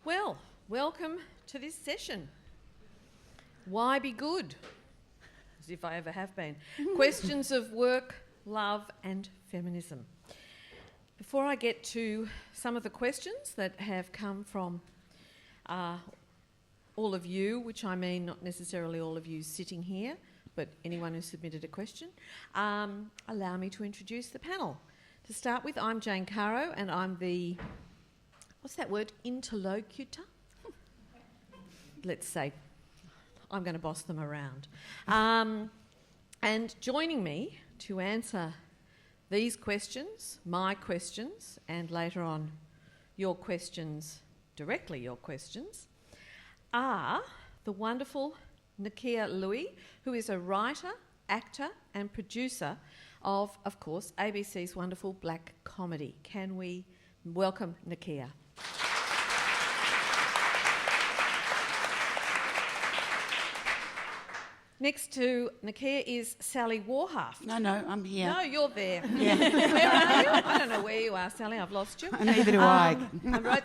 Well, welcome to this session. Why be good? As if I ever have been. Questions of work, love and feminism. Before I get to some of the questions that have come from all of you, which I mean not necessarily all of you sitting here, but anyone who submitted a question, allow me to introduce the panel. To start with, I'm Jane Caro and I'm the, what's that word, interlocutor? Let's say, I'm going to boss them around. And joining me to answer these questions, my questions, and later on your questions, directly your questions, are the wonderful Nakia Louis, who is a writer, actor and producer of course, ABC's wonderful black comedy. Can we welcome Nakia? Next to Nakia is Sally Warhaft. No, I'm here. No, you're there. Yeah. Where are you? I don't know where you are, Sally. I've lost you. Neither do I.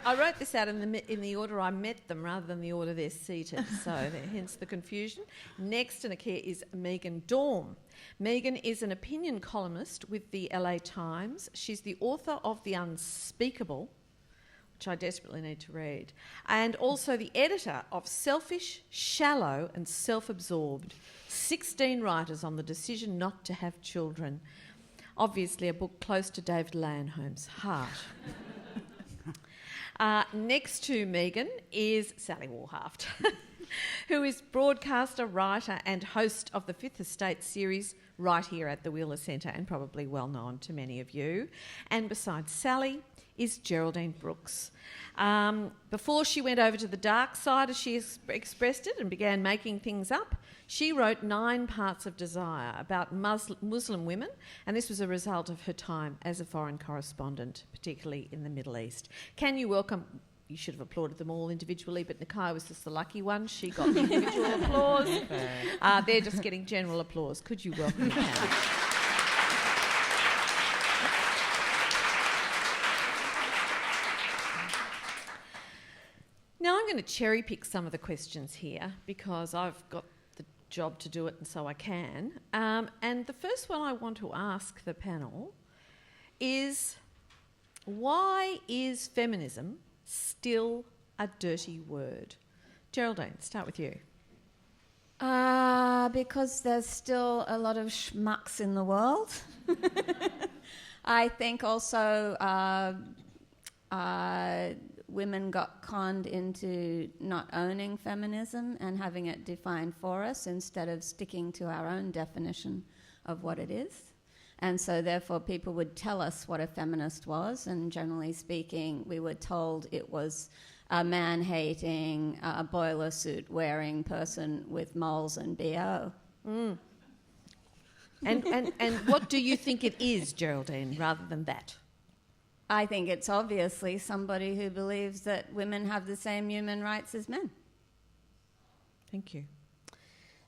I wrote this out in the order I met them rather than the order they're seated, so hence the confusion. Next to Nakia is Megan Dorm. Megan is an opinion columnist with the LA Times. She's the author of The Unspeakable, which I desperately need to read, and also the editor of Selfish, Shallow and Self-Absorbed, 16 writers on the decision not to have children. Obviously a book close to David Lanholm's heart. Next to Megan is Sally Warhaft, who is broadcaster, writer and host of the Fifth Estate series right here at the Wheeler Centre and probably well known to many of you. And besides Sally is Geraldine Brooks. Before she went over to the dark side, as she expressed it, and began making things up, she wrote 9 Parts of Desire about Muslim women, and this was a result of her time as a foreign correspondent, particularly in the Middle East. Can you welcome... You should have applauded them all individually, but Nakia was just the lucky one. She got the individual applause. They're just getting general applause. Could you welcome Nakia? Now I'm going to cherry pick some of the questions here because I've got the job to do it and so I can. And the first one I want to ask the panel is, why is feminism still a dirty word? Geraldine, start with you. Because there's still a lot of schmucks in the world. I think also women got conned into not owning feminism and having it defined for us instead of sticking to our own definition of what it is. And so therefore people would tell us what a feminist was, and generally speaking we were told it was a man-hating, boiler suit-wearing person with moles and BO. Mm. And what do you think it is, Geraldine, rather than that? I think it's obviously somebody who believes that women have the same human rights as men. Thank you.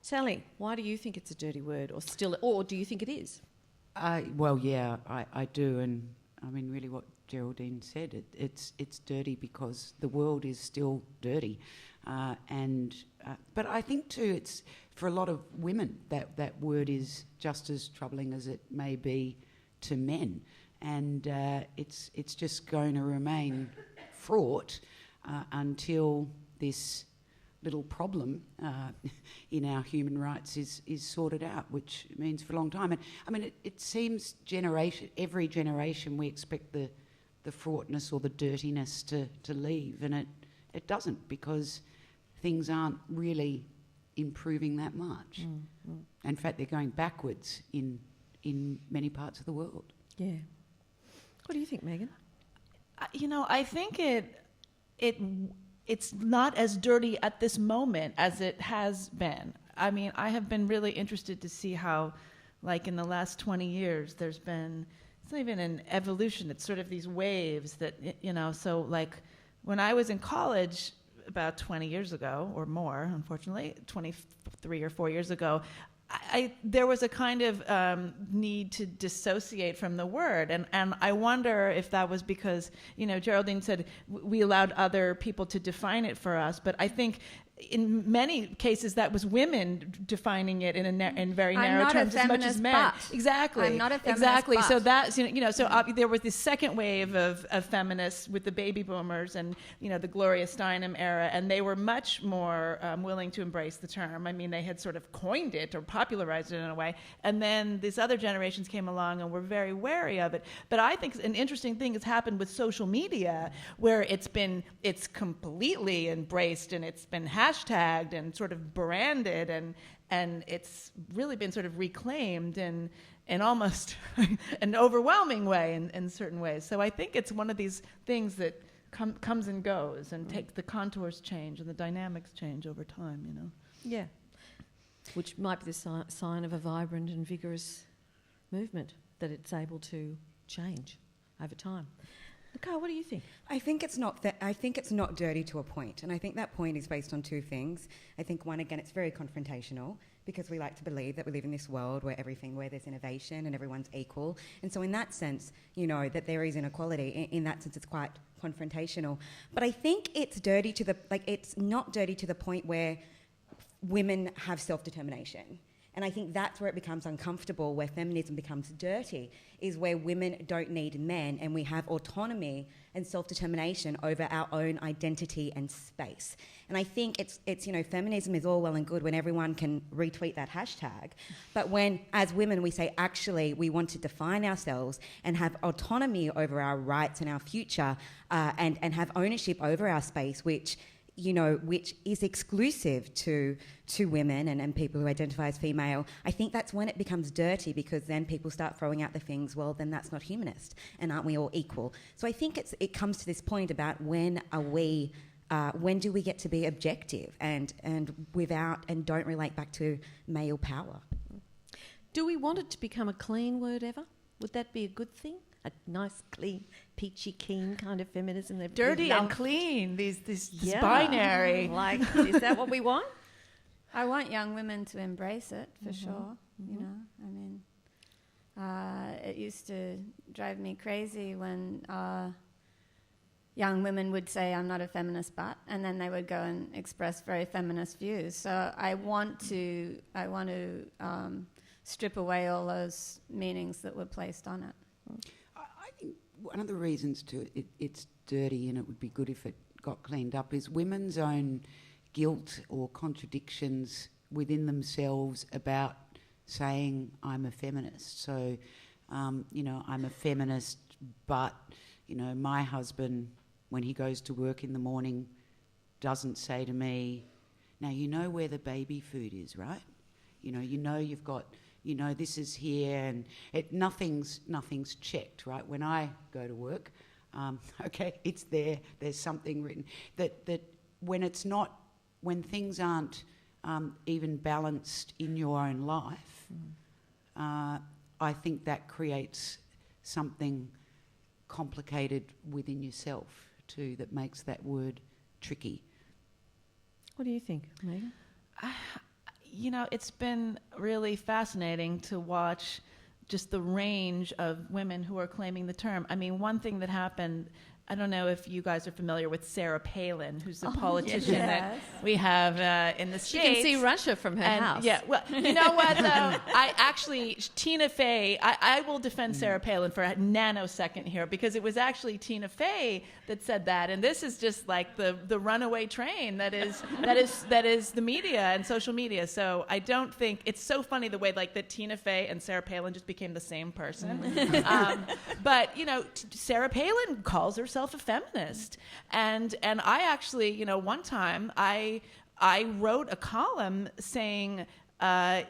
Sally, why do you think it's a dirty word, or do you think it is? I do, and I mean really what Geraldine said, it's dirty because the world is still dirty, but I think too it's for a lot of women that word is just as troubling as it may be to men, and it's just going to remain fraught until this little problem in our human rights is sorted out, which means for a long time. And I mean, it seems every generation we expect the fraughtness or the dirtiness to leave, and it doesn't, because things aren't really improving that much. Mm. In fact, they're going backwards in many parts of the world. Yeah. What do you think, Megan? I think it's not as dirty at this moment as it has been. I mean, I have been really interested to see how, like in the last 20 years, there's been, it's not even an evolution, it's sort of these waves that, so like when I was in college about 20 years ago or more, unfortunately, 23 or 4 years ago, there was a kind of need to dissociate from the word, and I wonder if that was because, Geraldine said we allowed other people to define it for us, but I think in many cases that was women defining it in very narrow terms as much as men. But. Exactly. I'm not a feminist. Exactly. But. So that's there was this second wave of feminists with the baby boomers and the Gloria Steinem era, and they were much more willing to embrace the term. I mean, they had sort of coined it or popularized it in a way, and then these other generations came along and were very wary of it. But I think an interesting thing has happened with social media, where it's completely embraced and it's been hashtagged and sort of branded, and it's really been sort of reclaimed in almost an overwhelming way in certain ways. So I think it's one of these things that comes and goes, and the contours change and the dynamics change over time. Yeah, which might be the sign of a vibrant and vigorous movement, that it's able to change over time. Nicole, what do you think? I think it's not dirty to a point, and I think that point is based on two things. I think one, again, it's very confrontational, because we like to believe that we live in this world where there's innovation and everyone's equal, and so in that sense, that there is inequality. In that sense, it's quite confrontational. But I think it's dirty it's not dirty to the point where women have self-determination. And I think that's where it becomes uncomfortable, where feminism becomes dirty, is where women don't need men and we have autonomy and self-determination over our own identity and space. And I think it's feminism is all well and good when everyone can retweet that hashtag. But when, as women, we say, actually, we want to define ourselves and have autonomy over our rights and our future, and have ownership over our space, which is exclusive to women and people who identify as female, I think that's when it becomes dirty, because then people start throwing out the things, well, then that's not humanist, and aren't we all equal? So I think it comes to this point about when do we get to be objective and without, and don't relate back to male power? Do we want it to become a clean word ever? Would that be a good thing? A nice, clean, peachy, keen kind of feminism. Dirty and clean, this binary. Is that what we want? I want young women to embrace it, for sure. Mm-hmm. It used to drive me crazy when young women would say, I'm not a feminist, and then they would go and express very feminist views. So I want to strip away all those meanings that were placed on it. I think one of the reasons it's dirty, and it would be good if it got cleaned up, is women's own guilt or contradictions within themselves about saying, I'm a feminist. So, I'm a feminist, but, my husband, when he goes to work in the morning, doesn't say to me, now, where the baby food is, right? You've got... this is here, and nothing's checked, right? When I go to work, it's there. There's something written that when things aren't even balanced in your own life, I think that creates something complicated within yourself too, that makes that word tricky. What do you think, Megan? It's been really fascinating to watch just the range of women who are claiming the term. I mean, one thing that happened, I don't know if you guys are familiar with Sarah Palin, who's the politician that we have in the States. She can see Russia from her house. Yeah, well, you know what, though? Tina Fey, I will defend Sarah Palin for a nanosecond here, because it was actually Tina Fey that said that, and this is just like the runaway train that is the media and social media. So I don't think, it's so funny the way that Tina Fey and Sarah Palin just became the same person. But, Sarah Palin calls herself a feminist, and I actually, one time I wrote a column saying,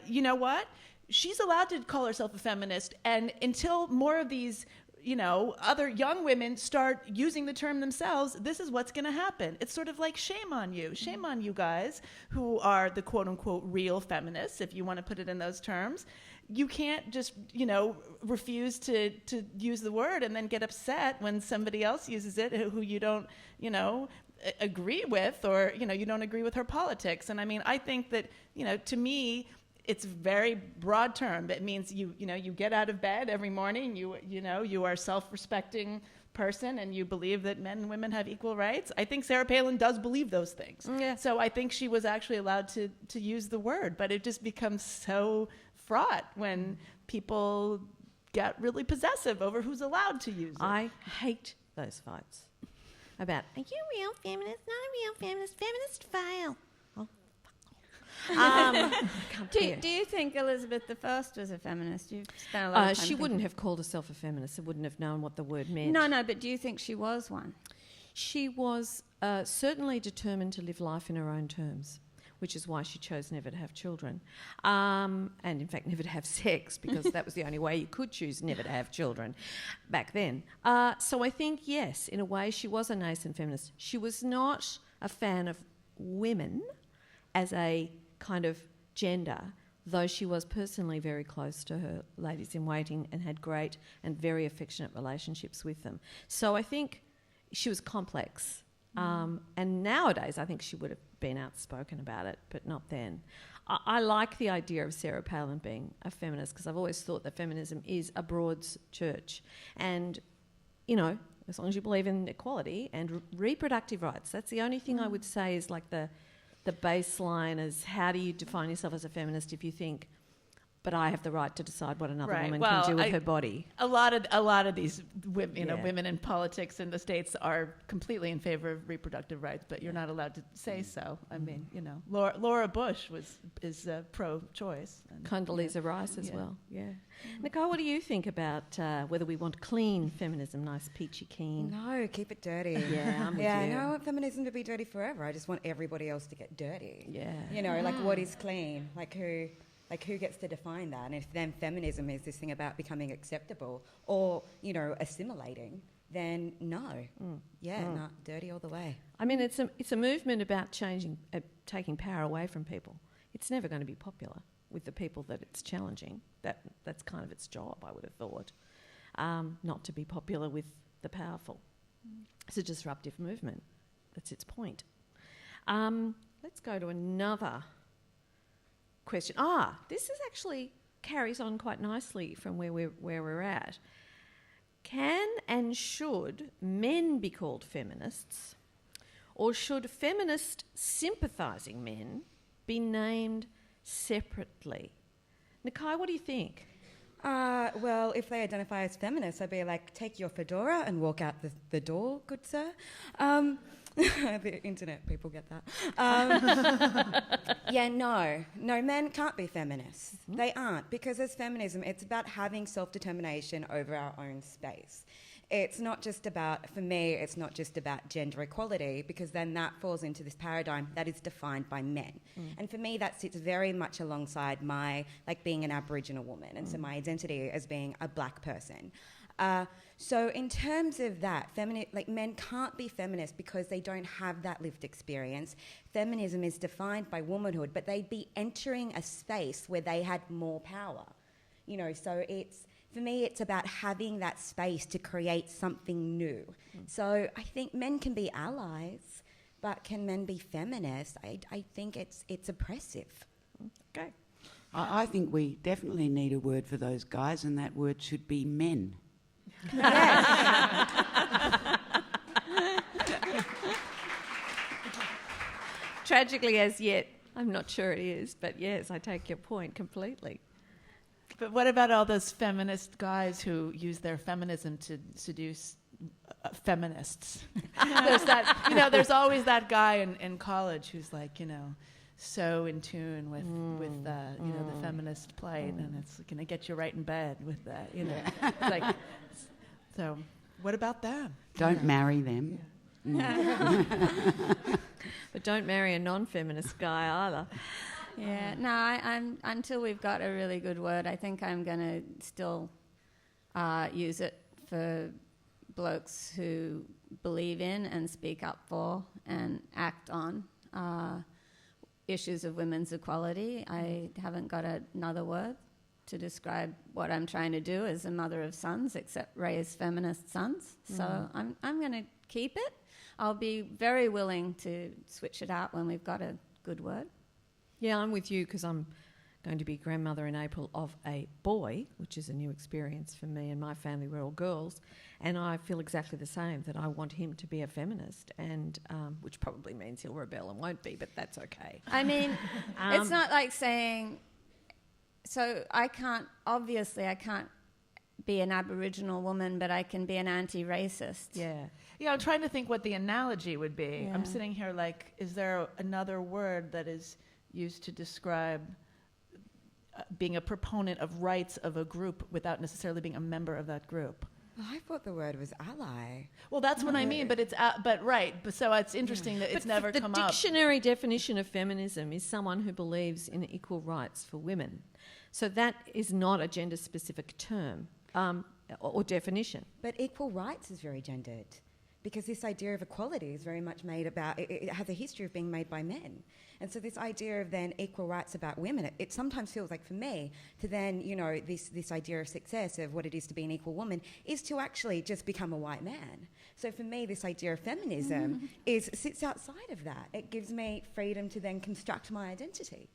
you know what, she's allowed to call herself a feminist, and until more of these other young women start using the term themselves, this is what's going to happen. It's sort of like, shame on you guys who are the quote unquote real feminists, if you want to put it in those terms. You can't just, refuse to use the word and then get upset when somebody else uses it who you don't, agree with, or, you don't agree with her politics. And I mean, I think that, to me, it's very broad term. It means you get out of bed every morning. You are a self-respecting person, and you believe that men and women have equal rights. I think Sarah Palin does believe those things. Yeah. So I think she was actually allowed to use the word, but it just becomes so fraught when people get really possessive over who's allowed to use it. I hate those fights about, are you a real feminist? Not a real feminist. Feminist fail. Oh, fuck. Do you think Elizabeth I was a feminist? You've spent a lot of time she wouldn't have called herself a feminist. She wouldn't have known what the word meant. No, but do you think she was one? She was certainly determined to live life in her own terms, which is why she chose never to have children. And in fact, never to have sex, because that was the only way you could choose never to have children back then. So I think, yes, in a way, she was a nascent feminist. She was not a fan of women as a kind of gender, though she was personally very close to her ladies-in-waiting and had great and very affectionate relationships with them. So I think she was complex. And nowadays, I think she would have been outspoken about it, but not then. I like the idea of Sarah Palin being a feminist, because I've always thought that feminism is a broad church. And, as long as you believe in equality and reproductive rights, that's the only thing I would say is like the baseline is, how do you define yourself as a feminist if you think, but I have the right to decide what another woman can do with her body. A lot of these women, women in politics in the States are completely in favor of reproductive rights, but you're not allowed to say so. I mean, Laura Bush is pro-choice. Condoleezza Rice as well. Yeah. Nicole, what do you think about whether we want clean feminism, nice peachy keen? No, keep it dirty. Yeah, I'm with yeah, you. I don't want feminism to be dirty forever. I just want everybody else to get dirty. Yeah. Like what is clean? Like who gets to define that? And if then feminism is this thing about becoming acceptable or, assimilating, then no. Not dirty all the way. I mean, it's a movement about taking power away from people. It's never going to be popular with the people that it's challenging. That's kind of its job, I would have thought, not to be popular with the powerful. It's a disruptive movement. That's its point. Let's go to another question. This is actually carries on quite nicely from where we're at. Can and should men be called feminists, or should feminist sympathising men be named separately? Nakai, what do you think? Well, if they identify as feminists, I'd be like, take your fedora and walk out the door, good sir. The internet people get that. No, men can't be feminists. They aren't, because as feminism, it's about having self-determination over our own space. It's not just about, for me, it's not just about gender equality, because then that falls into this paradigm that is defined by men. And for me, that sits very much alongside my, being an Aboriginal woman, and so my identity as being a black person. So in terms of that, men can't be feminists because they don't have that lived experience. Feminism is defined by womanhood, but they'd be entering a space where they had more power. So for me, it's about having that space to create something new. So I think men can be allies, but can men be feminists? I think it's oppressive. Okay. I think we definitely need a word for those guys, and that word should be men. Tragically, as yet, I'm not sure it is, but yes, I take your point completely. But what about all those feminist guys who use their feminism to seduce feminists? There's always that guy in college who's so in tune with the feminist plight, and it's going to get you right in bed with that. So what about them? Don't marry them. But don't marry a non-feminist guy either. Yeah, no, I'm until we've got a really good word, I think I'm going to still use it for blokes who believe in and speak up for and act on issues of women's equality. I haven't got another word to describe what I'm trying to do as a mother of sons, except raise feminist sons. So I'm going to keep it. I'll be very willing to switch it out when we've got a good word. Yeah, I'm with you, because I'm going to be grandmother in April of a boy, which is a new experience for me and my family. We're all girls, and I feel exactly the same, that I want him to be a feminist, and which probably means he'll rebel and won't be, but that's okay. I mean, it's not like saying, so I can't be an Aboriginal woman, but I can be an anti-racist. Yeah. Yeah, I'm trying to think what the analogy would be. Yeah. I'm sitting here like, is there another word that is used to describe being a proponent of rights of a group without necessarily being a member of that group? Well, I thought the word was ally. Well, that's what I mean, but it's so it's interesting that it's never come up. The dictionary definition of feminism is someone who believes in equal rights for women. So that is not a gender-specific term or definition. But equal rights is very gendered, because this idea of equality is very much made about, it has a history of being made by men. And so this idea of then equal rights about women, it sometimes feels like, for me, to then, this idea of success of what it is to be an equal woman is to actually just become a white man. So for me, this idea of feminism sits outside of that. It gives me freedom to then construct my identity.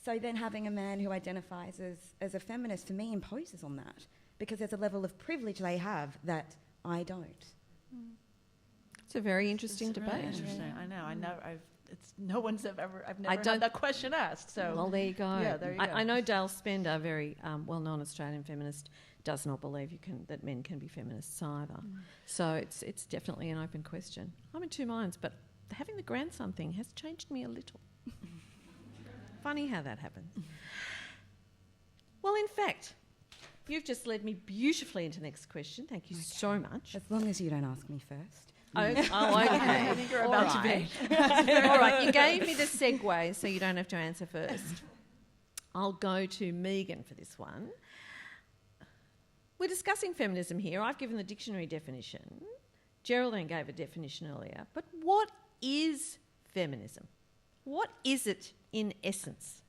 So then having a man who identifies as a feminist, for me, imposes on that, because there's a level of privilege they have that I don't. It's a very interesting It's debate. really interesting. I know. I've never had that question asked. So well, there you go. Yeah, there you go. I know Dale Spender, a very well-known Australian feminist, does not believe that men can be feminists either. So it's definitely an open question. I'm in two minds, but having the grandson thing has changed me a little. Funny how that happens. Well, in fact, you've just led me beautifully into the next question. Thank you so much. As long as you don't ask me first. Okay. I think you're about to be. All right, you gave me the segue, so you don't have to answer first. I'll go to Megan for this one. We're discussing feminism here. I've given the dictionary definition. Geraldine gave a definition earlier. But what is feminism? What is it in essence?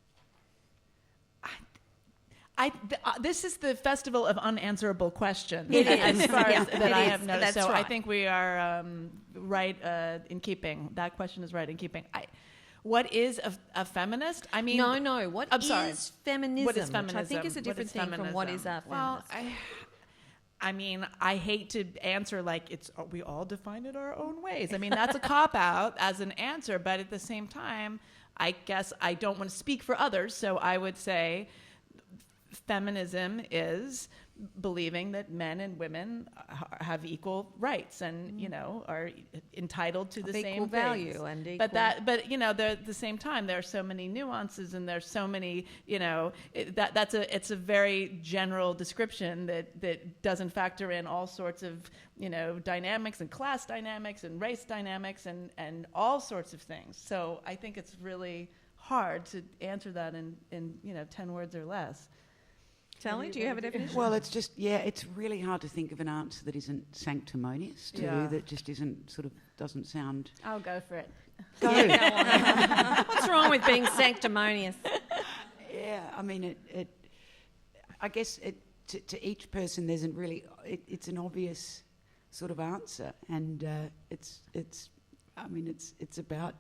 This is the festival of unanswerable questions. It is. As far as that I have is. noticed. That's so right. I think we are right in keeping. That question is right in keeping. What is a feminist? I mean, No. What is feminism? What is feminism? Which I think is a different thing from what is a feminist. Well, I mean, I hate to answer like we all define it our own ways. I mean, that's a cop-out as an answer, but at the same time, I guess I don't want to speak for others, so I would say feminism is believing that men and women have equal rights and are entitled to the same equal value things. and equal. But at the same time there are so many nuances and there's so many it's a very general description that doesn't factor in all sorts of dynamics and class dynamics and race dynamics and all sorts of things. So I think it's really hard to answer that in 10 words or less. Sally, do you have a definition? Well, it's really hard to think of an answer that isn't sanctimonious too, that just doesn't sound... I'll go for it. Go. What's wrong with being sanctimonious? Yeah, I mean, I guess to each person there's it's an obvious sort of answer, and it's about...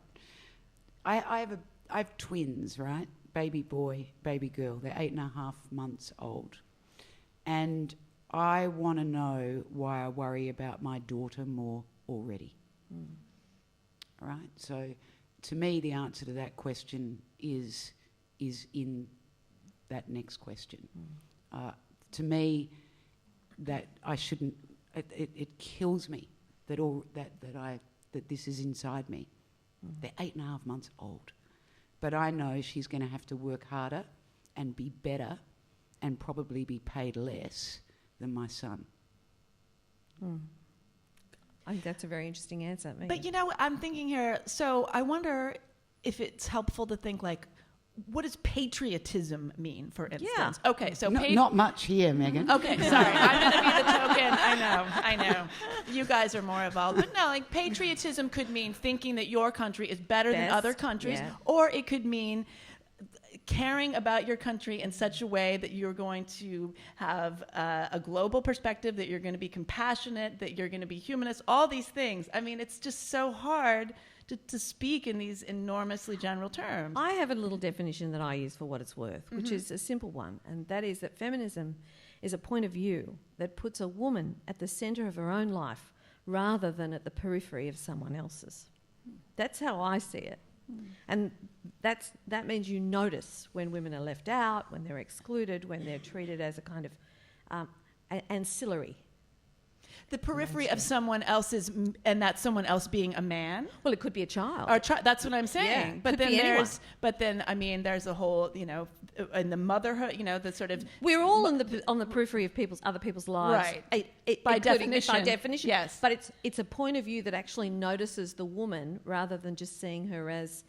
I have twins, right? Baby boy, baby girl. They're 8.5 months old. And I want to know why I worry about my daughter more already. Right? So to me, the answer to that question is in that next question. To me, that I shouldn't... It kills me that this is inside me. They're 8.5 months old. But I know she's going to have to work harder and be better and probably be paid less than my son. I think that's a very interesting answer. Megan. But I'm thinking here, so I wonder if it's helpful to think like, what does patriotism mean, for instance? Yeah. Okay, so... Not much here, Megan. Okay, sorry. I'm going to be the token. I know. You guys are more evolved. But no, like patriotism could mean thinking that your country is better than other countries, or it could mean caring about your country in such a way that you're going to have a global perspective, that you're going to be compassionate, that you're going to be humanist, all these things. I mean, it's just so hard to speak in these enormously general terms. I have a little definition that I use for what it's worth, which is a simple one, and that is that feminism is a point of view that puts a woman at the centre of her own life rather than at the periphery of someone else's. That's how I see it. And that means you notice when women are left out, when they're excluded, when they're treated as a kind of ancillary. The periphery of someone else's, and that someone else being a man. Well, it could be a child. Or that's what I'm saying. Yeah, but could be anyone. There's a whole, in the motherhood, the sort of. We're all on the periphery of other people's lives, right? By definition. By definition, yes. But it's a point of view that actually notices the woman rather than just seeing her as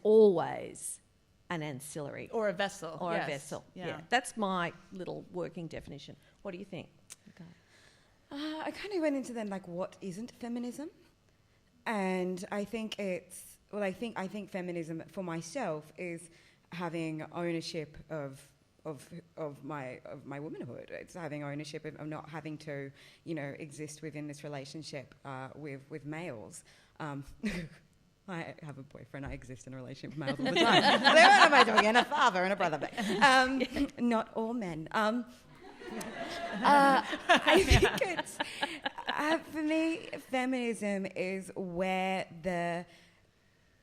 always an ancillary or a vessel. Or yes. a vessel. Yeah. That's my little working definition. What do you think? Okay. I kind of went into then what isn't feminism, and I think I think feminism for myself is having ownership of my womanhood. It's having ownership of not having to exist within this relationship with males. I have a boyfriend. I exist in a relationship with males all the time. So what am I doing? And a father and a brother. But, not all men. I think it's for me, feminism is where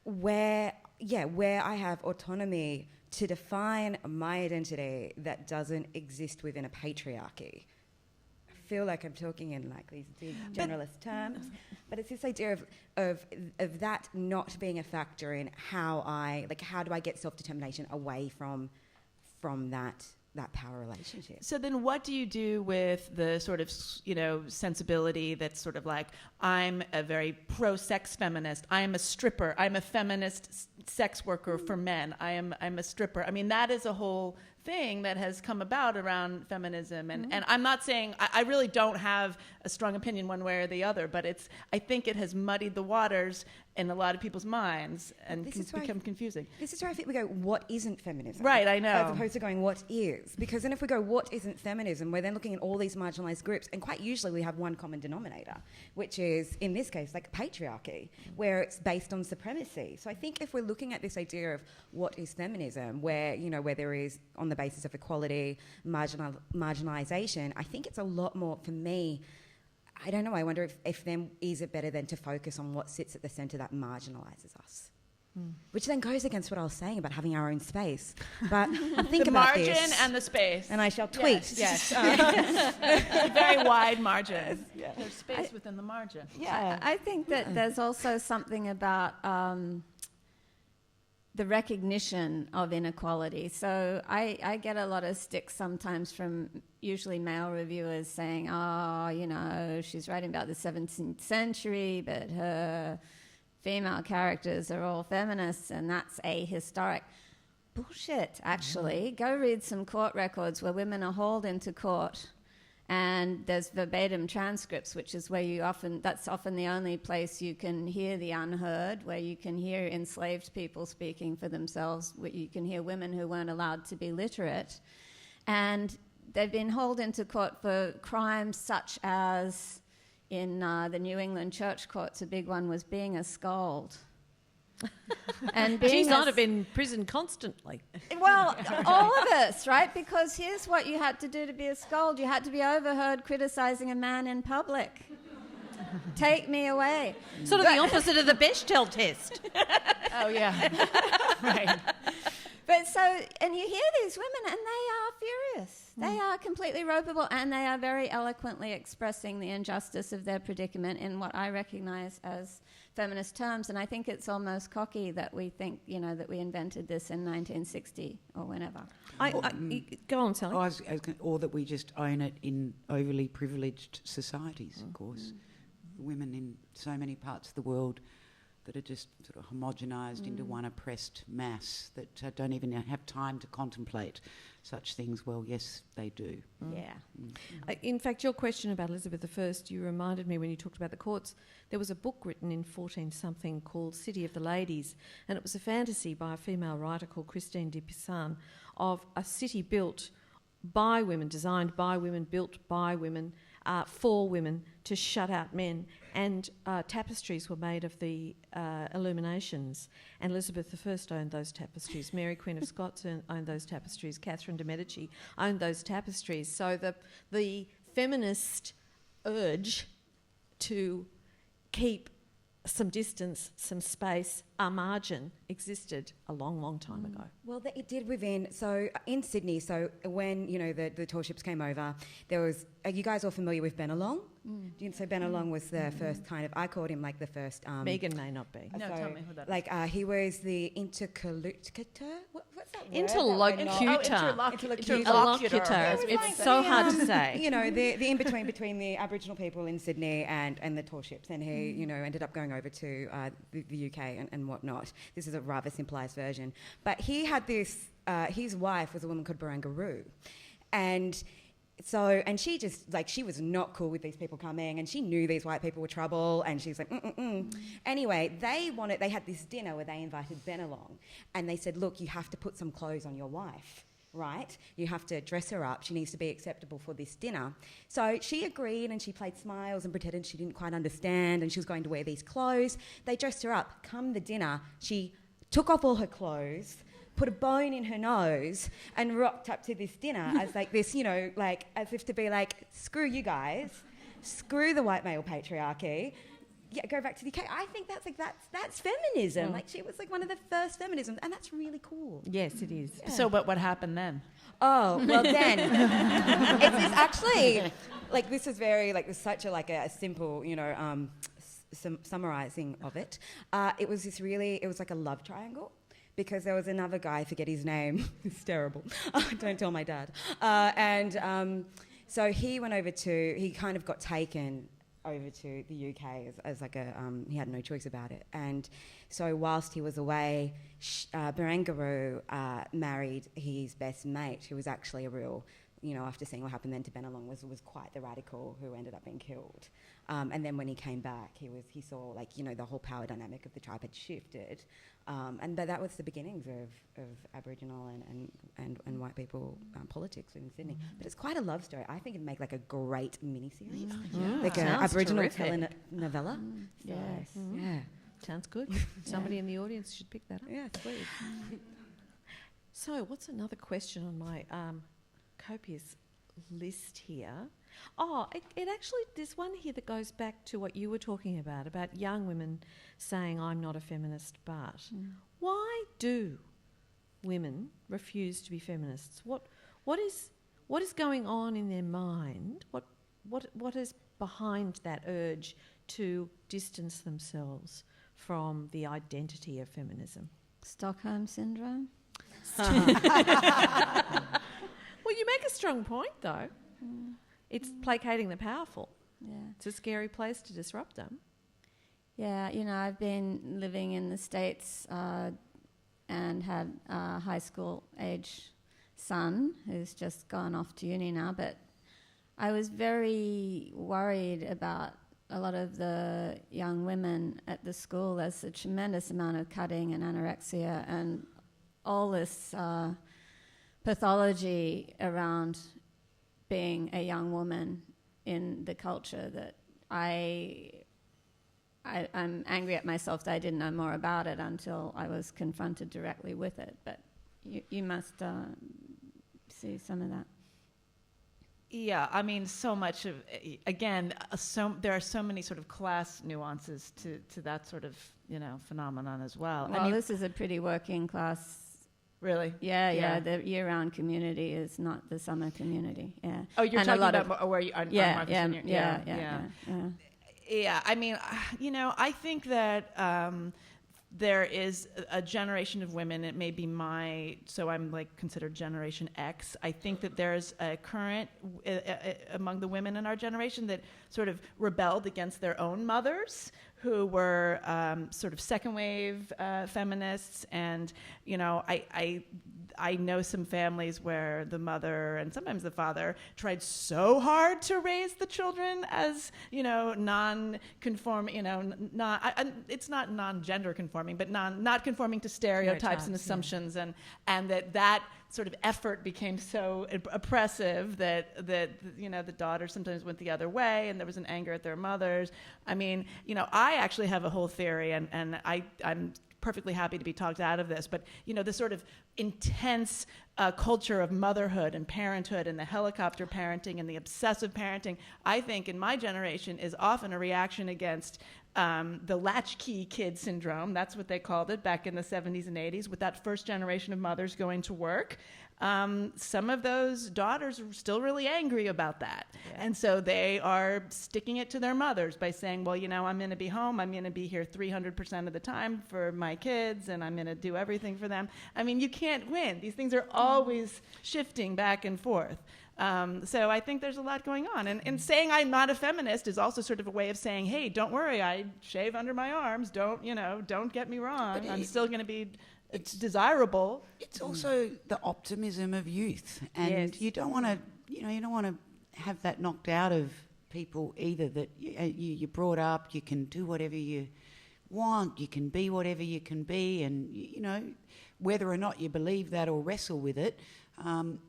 I have autonomy to define my identity that doesn't exist within a patriarchy. I feel like I'm talking in these big generalist terms, but it's this idea of that not being a factor in how do I get self-determination away from that power relationship. So then what do you do with the sort of, sensibility that's sort of like, I'm a very pro-sex feminist, I'm a stripper, I'm a feminist sex worker for men, I'm a stripper. I mean, that is a whole thing that has come about around feminism. And I'm not saying, I really don't have a strong opinion one way or the other, but I think it has muddied the waters in a lot of people's minds and can become confusing. This is where I think we go, what isn't feminism? Right, I know. As opposed to going, what is? Because then if we go, what isn't feminism, we're then looking at all these marginalised groups, and quite usually we have one common denominator, which is, in this case, patriarchy, where it's based on supremacy. So I think if we're looking at this idea of what is feminism, where there is, on the basis of equality, marginalisation, I think it's a lot more, for me, I don't know, I wonder if then is it better than to focus on what sits at the centre that marginalises us. Which then goes against what I was saying about having our own space. But think the about margin this. and the space. And I shall tweet. Yes. A very wide margin. Yes. There's space within the margin. Yeah, I think that there's also something about the recognition of inequality. So I get a lot of stick sometimes from usually male reviewers saying, she's writing about the 17th century, but her female characters are all feminists, and that's ahistoric. Bullshit, actually. Go read some court records where women are hauled into court, and there's verbatim transcripts, which is where that's often the only place you can hear the unheard, where you can hear enslaved people speaking for themselves, where you can hear women who weren't allowed to be literate. And they've been hauled into court for crimes such as, in the New England church courts, a big one was being a scold. And She's not have been in prison constantly. Well, all of us, right? Because here's what you had to do to be a scold. You had to be overheard criticising a man in public. Take me away. Sort of the opposite of the Bechdel test. Oh, yeah. Right. But and you hear these women and they are furious. They are completely ropeable, and they are very eloquently expressing the injustice of their predicament in what I recognise as feminist terms. And I think it's almost cocky that we think, that we invented this in 1960 or whenever. Go on, Sally. Or that we just own it in overly privileged societies, of course. Women in so many parts of the world that are just sort of homogenised into one oppressed mass that don't even have time to contemplate such things. Well, yes, they do. Yeah. In fact, your question about Elizabeth I, you reminded me when you talked about the courts, there was a book written in 14-something called City of the Ladies, and it was a fantasy by a female writer called Christine de Pizan of a city built by women, designed by women, built by women, for women to shut out men. And tapestries were made of the Illuminations. And Elizabeth I owned those tapestries. Mary Queen of Scots owned those tapestries. Catherine de Medici owned those tapestries. So the feminist urge to keep some distance, some space, a margin existed a long, long time ago. Well, it did within, so in Sydney, so when, the tall ships came over, there was, are you guys all familiar with Bennelong? So Bennelong was the first kind of, I called him like the first... Megan may not be. No, so, tell me who that is. Like, he was the interlocutor? What's that word? Interlocutor. It's so hard to say. The in-between between the Aboriginal people in Sydney and the tall ships, and he, ended up going over to the UK and whatnot. This is a rather simplified version. But he had this, his wife was a woman called Barangaroo. And she just, she was not cool with these people coming, and she knew these white people were trouble, and she's like, Anyway, they had this dinner where they invited Ben along, and they said, look, you have to put some clothes on your wife, right? You have to dress her up. She needs to be acceptable for this dinner. So she agreed, and she played smiles and pretended she didn't quite understand, and she was going to wear these clothes. They dressed her up. Come the dinner, she took off all her clothes, put a bone in her nose, and rocked up to this dinner as this, as if to be like, screw you guys, screw the white male patriarchy, go back to the UK. I think that's feminism. She was one of the first feminisms, and that's really cool. Yes, it is. Yeah. So what happened then? Oh, well then, it's actually, this is very, there's such a simple, summarising of it. It was like a love triangle. Because there was another guy, I forget his name, it's terrible, don't tell my dad. So he went over he kind of got taken over to the UK as he had no choice about it. And so whilst he was away, Barangaroo married his best mate, who was actually a real, after seeing what happened then to Bennelong, was quite the radical who ended up being killed. And then when he came back, he saw the whole power dynamic of the tribe had shifted, and that was the beginnings of Aboriginal and white people politics in Sydney. But it's quite a love story. I think it'd make a great miniseries, an Aboriginal telenovela. Yes, yeah, sounds good. Somebody in the audience should pick that up. Yeah, please. So, what's another question on my copious list here? Oh, it actually, there's one here that goes back to what you were talking about young women saying, I'm not a feminist, but why do women refuse to be feminists? What is going on in their mind? What is behind that urge to distance themselves from the identity of feminism? Stockholm syndrome. Well, you make a strong point, though. It's placating the powerful. Yeah. It's a scary place to disrupt them. Yeah, I've been living in the States and had a high school age son who's just gone off to uni now, but I was very worried about a lot of the young women at the school. There's a tremendous amount of cutting and anorexia and all this pathology around being a young woman in the culture that I'm angry at myself that I didn't know more about it until I was confronted directly with it. But you must see some of that. Yeah, I mean, so much of, again, there are so many sort of class nuances to that sort of, phenomenon as well. Well, this is a pretty working class. Really? Yeah. The year-round community is not the summer community. Yeah. Oh, you're and talking about where you are? Yeah. I mean, I think that there is a generation of women. It may be so I'm considered Generation X. I think that there's a current among the women in our generation that sort of rebelled against their own mothers, who were sort of second wave feminists, and I know some families where the mother and sometimes the father tried so hard to raise the children as, non-conform, it's not non-gender conforming, but not conforming to stereotypes and assumptions, and that sort of effort became so oppressive that the daughters sometimes went the other way, and there was an anger at their mothers. I mean, I actually have a whole theory, and I'm perfectly happy to be talked out of this, but the sort of intense culture of motherhood and parenthood and the helicopter parenting and the obsessive parenting, I think in my generation is often a reaction against the latchkey kid syndrome. That's what they called it back in the 70s and 80s, with that first generation of mothers going to work. Some of those daughters are still really angry about that. Yeah. And so they are sticking it to their mothers by saying, well, I'm going to be home. I'm going to be here 300% of the time for my kids, and I'm going to do everything for them. I mean, you can't win. These things are always shifting back and forth. So I think there's a lot going on. And saying I'm not a feminist is also sort of a way of saying, hey, don't worry, I shave under my arms. Don't get me wrong. I'm still going to be... It's desirable. It's also the optimism of youth, and you don't want to, you don't want to have that knocked out of people either. That you're brought up, you can do whatever you want, you can be whatever you can be, and whether or not you believe that or wrestle with it. When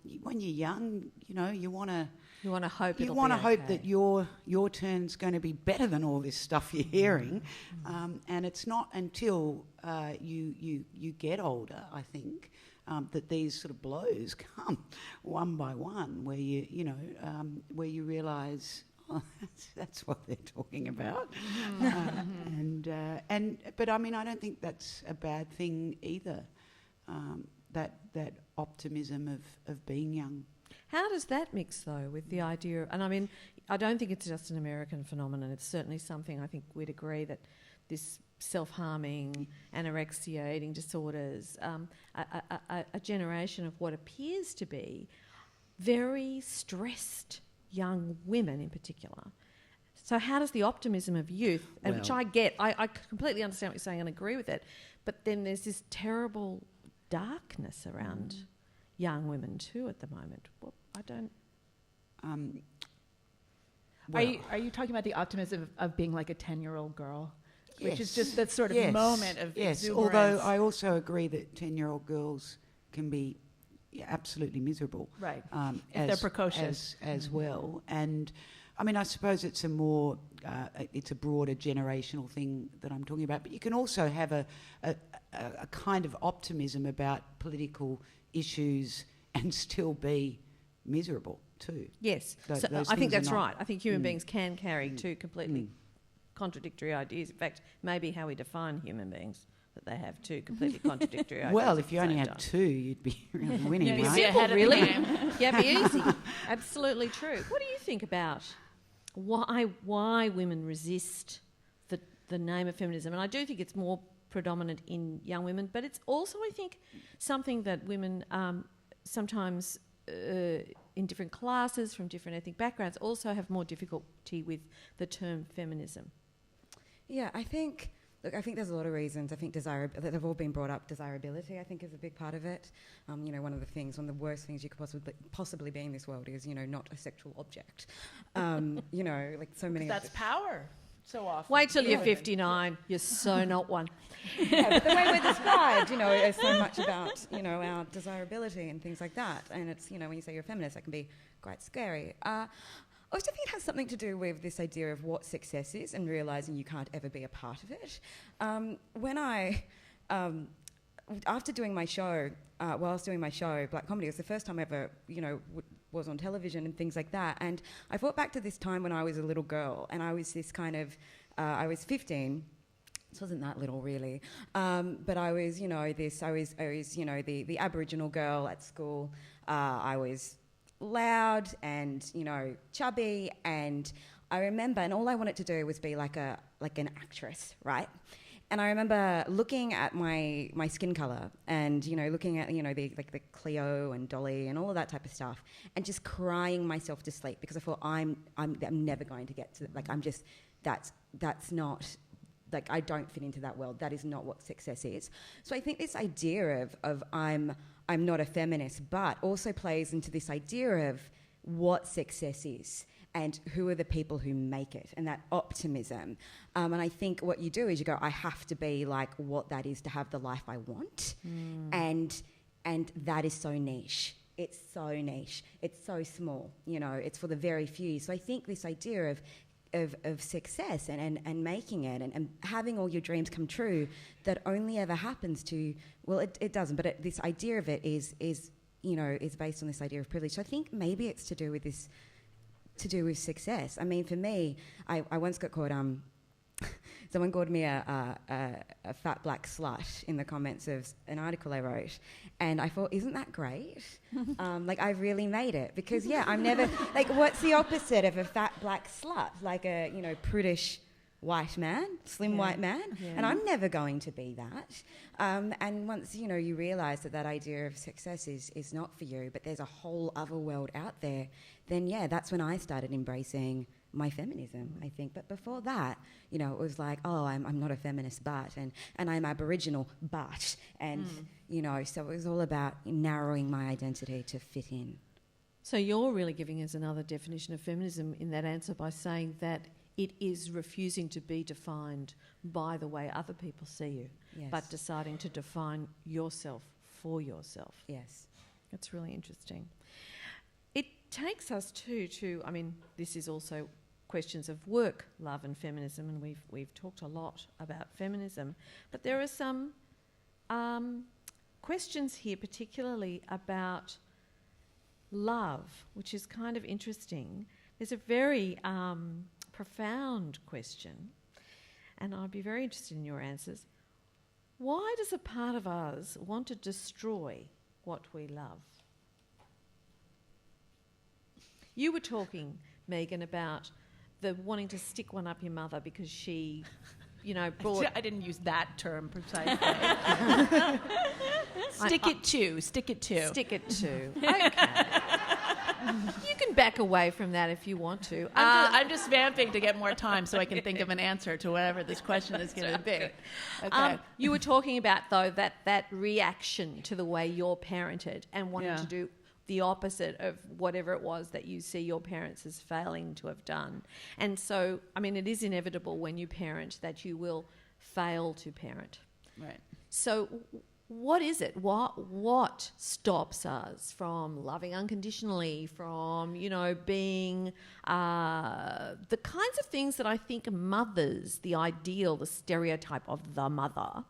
you're young, you want to. You want to hope. You want to hope that your turn's going to be better than all this stuff you're hearing, and it's not until you get older, I think, that these sort of blows come one by one, where where you realise, oh, that's what they're talking about, but I mean, I don't think that's a bad thing either. That optimism of being young. How does that mix, though, with the idea... And, I mean, I don't think it's just an American phenomenon. It's certainly something I think we'd agree that this self-harming, anorexia, eating disorders, a generation of what appears to be very stressed young women in particular. So how does the optimism of youth, which I get, I completely understand what you're saying and agree with it, but then there's this terrible darkness around... young women too at the moment. Well, I don't... Are you talking about the optimism of being like a 10-year-old girl? Yes. Which is just that sort of moment of exuberance. Although I also agree that 10-year-old girls can be absolutely miserable. Right, if they're precocious. As well. And, I mean, I suppose it's a broader generational thing that I'm talking about. But you can also have a kind of optimism about political issues and still be miserable too. Yes, so I think that's right. I think human beings can carry two completely contradictory ideas. In fact, maybe how we define human beings, that they have two completely contradictory ideas. Well, if you only had two, you'd be really winning, right? You'd be simple, really. Yeah, be easy. Absolutely true. What do you think about why women resist the name of feminism? And I do think it's more predominant in young women, but it's also, I think, something that women sometimes in different classes from different ethnic backgrounds also have more difficulty with the term feminism. Yeah, I think there's a lot of reasons. I think that they've all been brought up. Desirability, I think, is a big part of it. One of the worst things you could possibly be in this world is, not a sexual object. Like so many. That's power. So often. Wait till you're 59. You're so not one. Yeah, but the way we're described, is so much about, our desirability and things like that. And it's, when you say you're a feminist, that can be quite scary. I also think it has something to do with this idea of what success is and realising you can't ever be a part of it. After doing my show, whilst doing my show, Black Comedy, it was the first time I ever, was on television and things like that. And I thought back to this time when I was a little girl, and I was this kind of, I was 15. This wasn't that little, really, but I was, the Aboriginal girl at school. I was loud and, chubby, and I remember, and all I wanted to do was be like an actress, right? And I remember looking at my skin colour and, looking at, the Cleo and Dolly and all of that type of stuff and just crying myself to sleep because I thought I'm never going to get to, that's not like I don't fit into that world. That is not what success is. So I think this idea of I'm not a feminist, but also plays into this idea of what success is and who are the people who make it, and that optimism. And I think what you do is you go, I have to be like what that is to have the life I want. And that is so niche. It's so niche. It's so small. You know, it's for the very few. So I think this idea of success and making it and having all your dreams come true, that only ever happens to, well, it doesn't, but this idea of it is based on this idea of privilege. So I think maybe it's to do with success. I mean, for me, I once got called, someone called me a fat black slut in the comments of an article I wrote, and I thought, isn't that great? Like, I really made it, because I'm never like, what's the opposite of a fat black slut? Like a prudish white man, slim white man, and I'm never going to be that. And once you realise that idea of success is not for you, but there's a whole other world out there, then that's when I started embracing my feminism, I think. But before that, it was like, oh, I'm not a feminist, but, and I'm Aboriginal, but, and, so it was all about narrowing my identity to fit in. So you're really giving us another definition of feminism in that answer by saying that it is refusing to be defined by the way other people see you, but deciding to define yourself for yourself. Yes. That's really interesting. It takes us to, I mean, this is also questions of work, love and feminism, and we've talked a lot about feminism, but there are some questions here particularly about love, which is kind of interesting. There's a very profound question, and I'd be very interested in your answers. Why does a part of us want to destroy what we love? You were talking, Megan, about the wanting to stick one up your mother because she, brought... I didn't use that term precisely. Stick it to. Stick it to. Okay. You can back away from that if you want to. I'm just vamping to get more time so I can think of an answer to whatever this question is going to be. Okay. You were talking about, though, that reaction to the way you're parented and wanting to do the opposite of whatever it was that you see your parents as failing to have done. And so, I mean, it is inevitable when you parent that you will fail to parent. Right. So what is it? What stops us from loving unconditionally, from, being the kinds of things that I think mothers, the ideal, the stereotype of the mother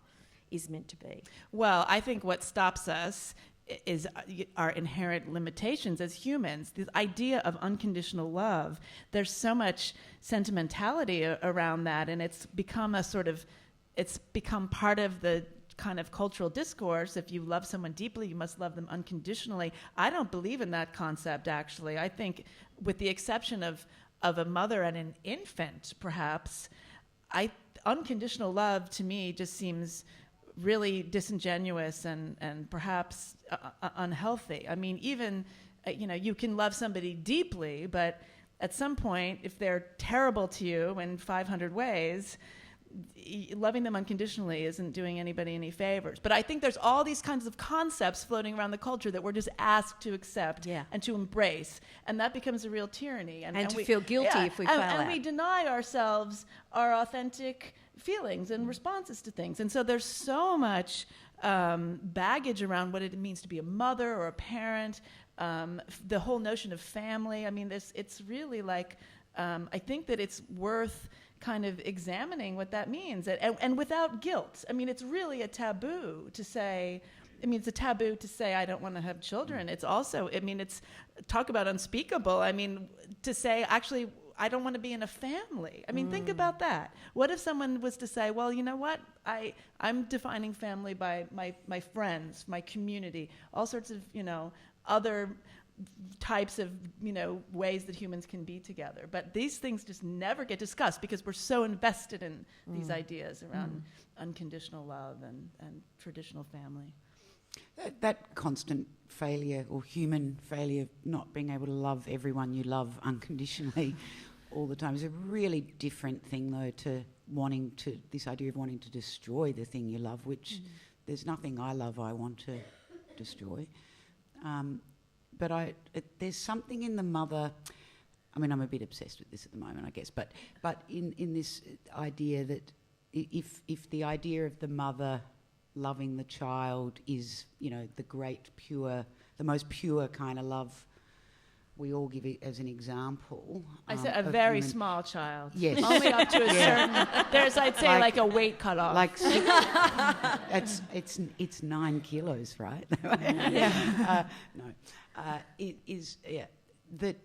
is meant to be? Well, I think what stops us is our inherent limitations as humans. The idea of unconditional love, there's so much sentimentality around that, and it's become part of the kind of cultural discourse. If you love someone deeply, you must love them unconditionally. I don't believe in that concept, actually. I think, with the exception of a mother and an infant, perhaps, unconditional love to me just seems really disingenuous and perhaps unhealthy. I mean, even, you can love somebody deeply, but at some point, if they're terrible to you in 500 ways, loving them unconditionally isn't doing anybody any favors. But I think there's all these kinds of concepts floating around the culture that we're just asked to accept and to embrace, and that becomes a real tyranny. And to feel guilty if we fail at. And we deny ourselves our authentic feelings and responses to things. And so there's so much baggage around what it means to be a mother or a parent, the whole notion of family. I mean, it's really like, I think that it's worth kind of examining what that means, and without guilt. I mean, it's really a taboo to say, it's a taboo to say, I don't want to have children. It's also, it's talk about unspeakable. I mean, to say, actually, I don't want to be in a family. I mean, think about that. What if someone was to say, well, you know what? I'm defining family by my friends, my community, all sorts of, other types of, ways that humans can be together. But these things just never get discussed because we're so invested in these ideas around unconditional love and traditional family. That constant failure or human failure, not being able to love everyone you love unconditionally, all the time. It's a really different thing, though, to this idea of wanting to destroy the thing you love, which there's nothing I love I want to destroy. But there's something in the mother. I mean, I'm a bit obsessed with this at the moment, I guess. But in this idea that if the idea of the mother loving the child is, the great pure, the most pure kind of love, we all give it as an example. I said a very small child. Yes. Only up to a certain. There's, I'd say, like a weight cutoff. Like it's 9 kilos, right? It is that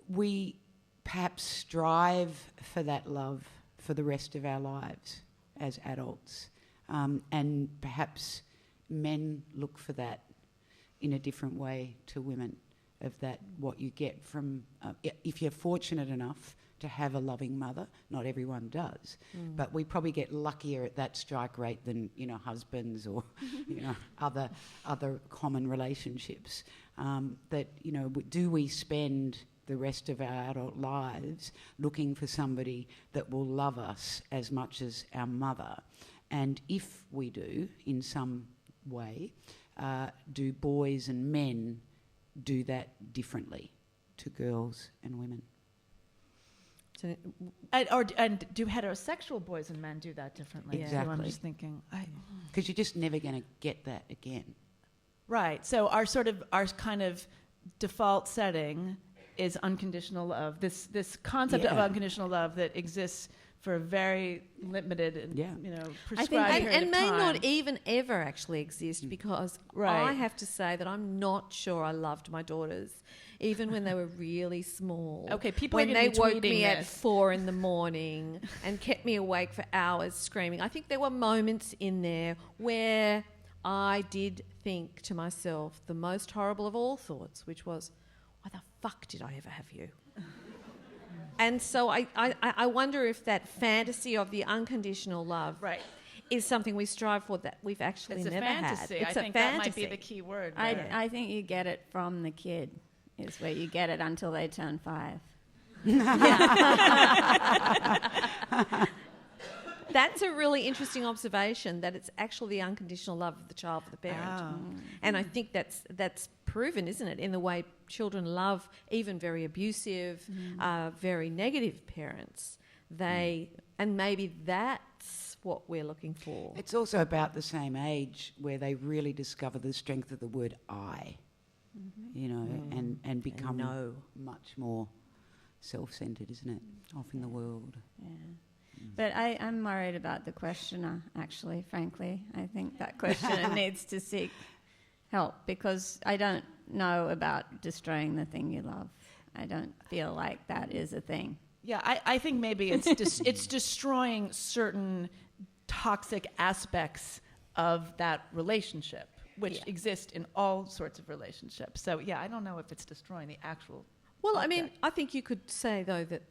we perhaps strive for that love for the rest of our lives as adults, and perhaps men look for that in a different way to women. Of that, what you get from, if you're fortunate enough to have a loving mother, not everyone does, but we probably get luckier at that strike rate than husbands or other common relationships. Do we spend the rest of our adult lives looking for somebody that will love us as much as our mother? And if we do, in some way, do boys and men do that differently to girls and women? So, and do heterosexual boys and men do that differently? Exactly. So I'm just thinking, because you're just never going to get that again. Right. So our kind of default setting is unconditional love. This concept of unconditional love that exists for a very limited and prescribed period and of may time. not even ever actually exist, because I have to say that I'm not sure I loved my daughters even when they were really small. Okay, people when are they be woke tweeting me at this. 4 a.m. and kept me awake for hours screaming. I think there were moments in there where I did think to myself the most horrible of all thoughts, which was, why the fuck did I ever have you? And so I wonder if that fantasy of the unconditional love is something we strive for that we've actually It's never a fantasy. had. It's I think that might be the key word. I think you get it from the kid, is where you get it until they turn 5. That's a really interesting observation, that it's actually the unconditional love of the child for the parent. Oh. And I think that's proven, isn't it, in the way children love even very abusive, very negative parents. And maybe that's what we're looking for. It's also about the same age where they really discover the strength of the word I, and become much more self-centred, isn't it, off in the world. Yeah. But I'm worried about the questioner, actually, frankly. I think that questioner needs to seek help, because I don't know about destroying the thing you love. I don't feel like that is a thing. Yeah, I think maybe it's destroying certain toxic aspects of that relationship, which exist in all sorts of relationships. So, I don't know if it's destroying the actual Well, object. I mean, I think you could say, though, that,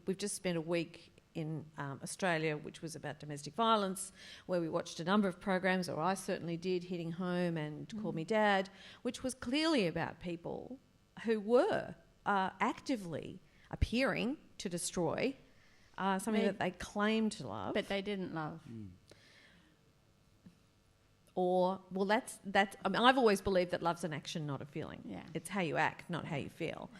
we've just spent a week in Australia, which was about domestic violence, where we watched a number of programs, or I certainly did, Hitting Home and Call Me Dad, which was clearly about people who were actively appearing to destroy something that they claimed to love. But they didn't love. That's I've always believed that love's an action, not a feeling. Yeah. It's how you act, not how you feel.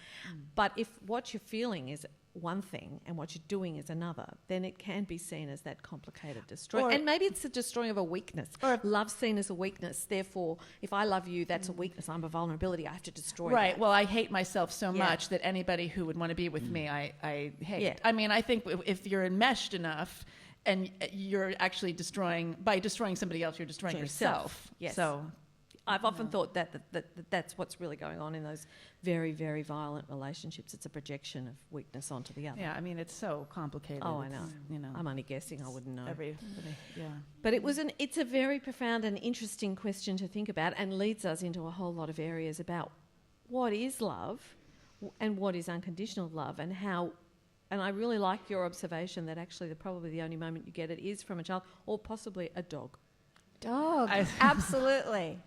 But if what you're feeling is one thing and what you're doing is another, then it can be seen as that complicated destroy. And maybe it's the destroying of a weakness. Or love's seen as a weakness. Therefore, if I love you, that's a weakness. I'm a vulnerability. I have to destroy Right. that. Well, I hate myself so much that anybody who would want to be with me, I hate. Yeah. I mean, I think if you're enmeshed enough and you're actually by destroying somebody else, you're destroying yourself. Yes. So I've often thought that's what's really going on in those very, very violent relationships. It's a projection of weakness onto the other. yeah, I mean, it's so complicated. Oh, I It's, know. I'm only guessing. I wouldn't know. Yeah. But it's a very profound and interesting question to think about, and leads us into a whole lot of areas about what is love and what is unconditional love, and how. And I really like your observation that actually probably the only moment you get it is from a child, or possibly a dog. Dog, absolutely.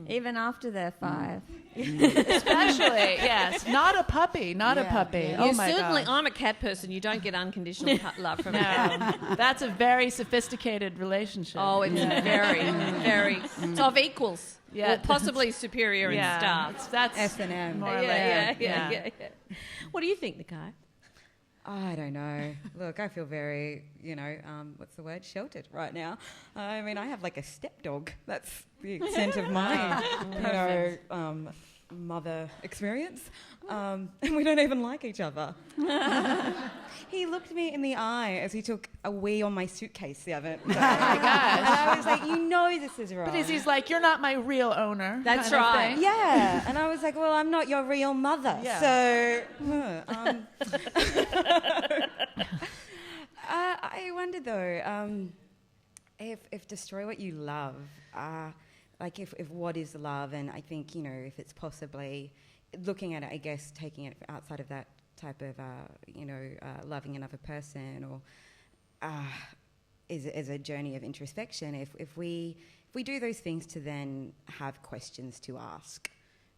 even after they're 5. Especially, yes. Not a puppy. Not a puppy. Yeah. Oh You my certainly, God. I'm a cat person. You don't get unconditional love from a cat. No, that's a very sophisticated relationship. Oh, it's very. It's of equals. Yeah. Or possibly superior in staff. That's S&M. more Yeah. What do you think, Nakai? I don't know. Look, I feel very, what's the word? Sheltered right now. I mean, I have like a stepdog. That's the extent of my, mother experience. And we don't even like each other. He looked me in the eye as he took a wee on my suitcase the other day. Oh my gosh. And I was like, this is wrong. But he's like, you're not my real owner. That's kind of right. thing. Yeah. And I was like, well, I'm not your real mother. Yeah. So, I wonder though, if destroy what you love, if what is love, and I think, if it's possibly looking at it, I guess, taking it outside of that type of, loving another person or is a journey of introspection. If we do those things to then have questions to ask,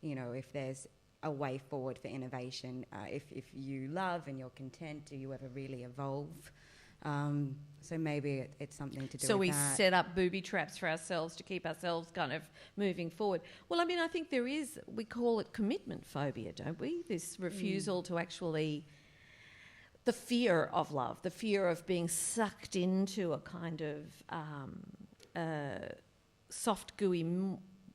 if there's a way forward for innovation, if you love and you're content, do you ever really evolve? So maybe it's something to do So with we that. set up booby traps for ourselves to keep ourselves kind of moving forward. Well, I mean, I think we call it commitment phobia, don't we? This refusal to actually, the fear of love, the fear of being sucked into a kind of soft, gooey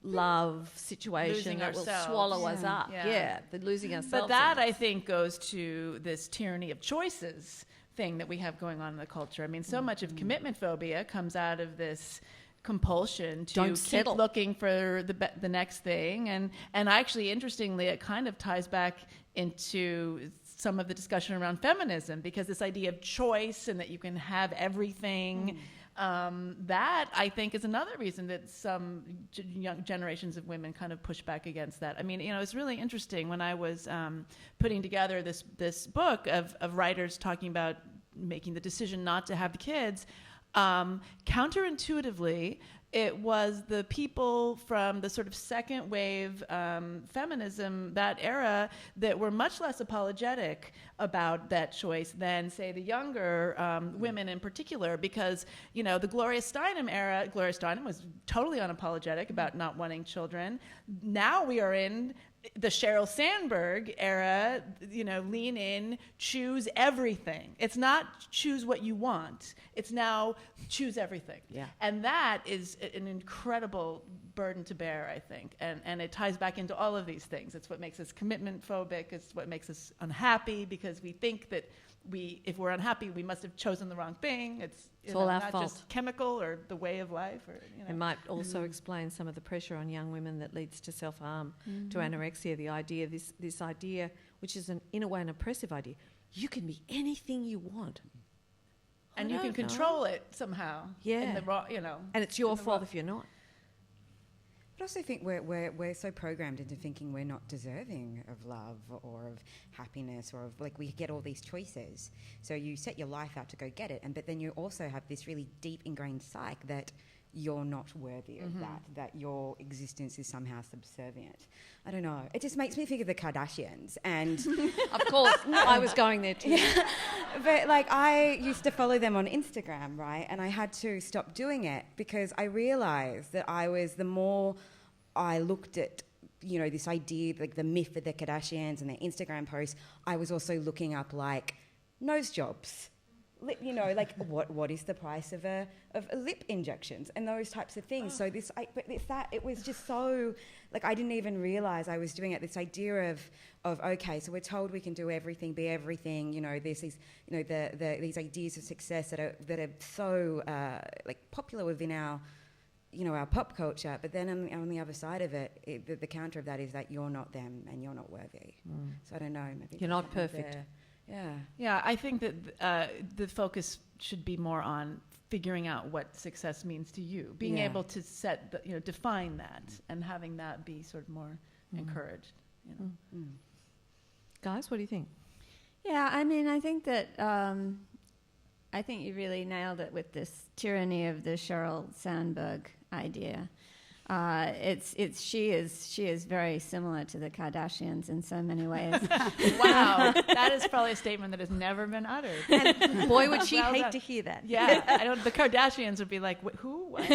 love situation Losing that ourselves. will swallow us up. Yeah. The losing ourselves. But that, I think, goes to this tyranny of choices thing that we have going on in the culture. I mean, so much of commitment phobia comes out of this compulsion to Don't keep settle. looking for the next thing. And actually, interestingly, it kind of ties back into some of the discussion around feminism, because this idea of choice and that you can have everything, that I think is another reason that some young generations of women kind of push back against that. I mean, it's really interesting when I was putting together this book of writers talking about making the decision not to have the kids. Counterintuitively, it was the people from the sort of second wave feminism, that era, that were much less apologetic about that choice than, say, the younger women in particular, because, the Gloria Steinem era, Gloria Steinem was totally unapologetic about not wanting children. Now we are in the Sheryl Sandberg era, lean in, choose everything. It's not choose what you want. It's now choose everything. Yeah. And that is an incredible burden to bear, I think. And it ties back into all of these things. It's what makes us commitment phobic. It's what makes us unhappy, because we think that if we're unhappy, we must have chosen the wrong thing. It's all our not fault. just chemical or the way of life. It might also explain some of the pressure on young women that leads to self-harm, to anorexia, the idea, this idea, which is in a way an oppressive idea. You can be anything you want. And I you can don't know. control it somehow. Yeah. In the wrong, And it's your in the fault wrong- if you're not. I also think we're so programmed into thinking we're not deserving of love or of happiness or of, we get all these choices. So you set your life out to go get it, but then you also have this really deep ingrained psyche that you're not worthy of that your existence is somehow subservient. I don't know. It just makes me think of the Kardashians and... Of course, I was going there too. But I used to follow them on Instagram, right? And I had to stop doing it because I realised that the more I looked at, this idea, the myth of the Kardashians and their Instagram posts, I was also looking up nose jobs. What is the price of lip injections and those types of things. So it was just so, I didn't even realise I was doing it. This idea of okay, so we're told we can do everything, be everything. There's these, these ideas of success that are so popular within our, our pop culture. But then on the other side of it, the counter of that is that you're not them and you're not worthy. So I don't know. Maybe You're not perfect. Yeah, I think that the focus should be more on figuring out what success means to you, being able to define that, and having that be sort of more encouraged. Guys, what do you think? Yeah, I mean, I think that I think you really nailed it with this tyranny of the Sheryl Sandberg idea. she is very similar to the Kardashians in so many ways. Wow, that is probably a statement that has never been uttered. And boy, would she Well hate done. to hear that. Yeah, the Kardashians would be like, who? What?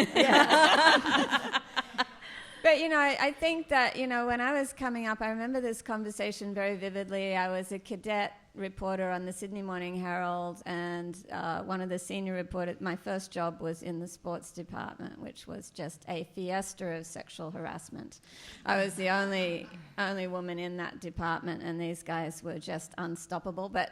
But, I think that, when I was coming up, I remember this conversation very vividly. I was a cadet reporter on the Sydney Morning Herald, and one of the senior reporters, my first job was in the sports department, which was just a fiesta of sexual harassment. I was the only woman in that department, and these guys were just unstoppable. But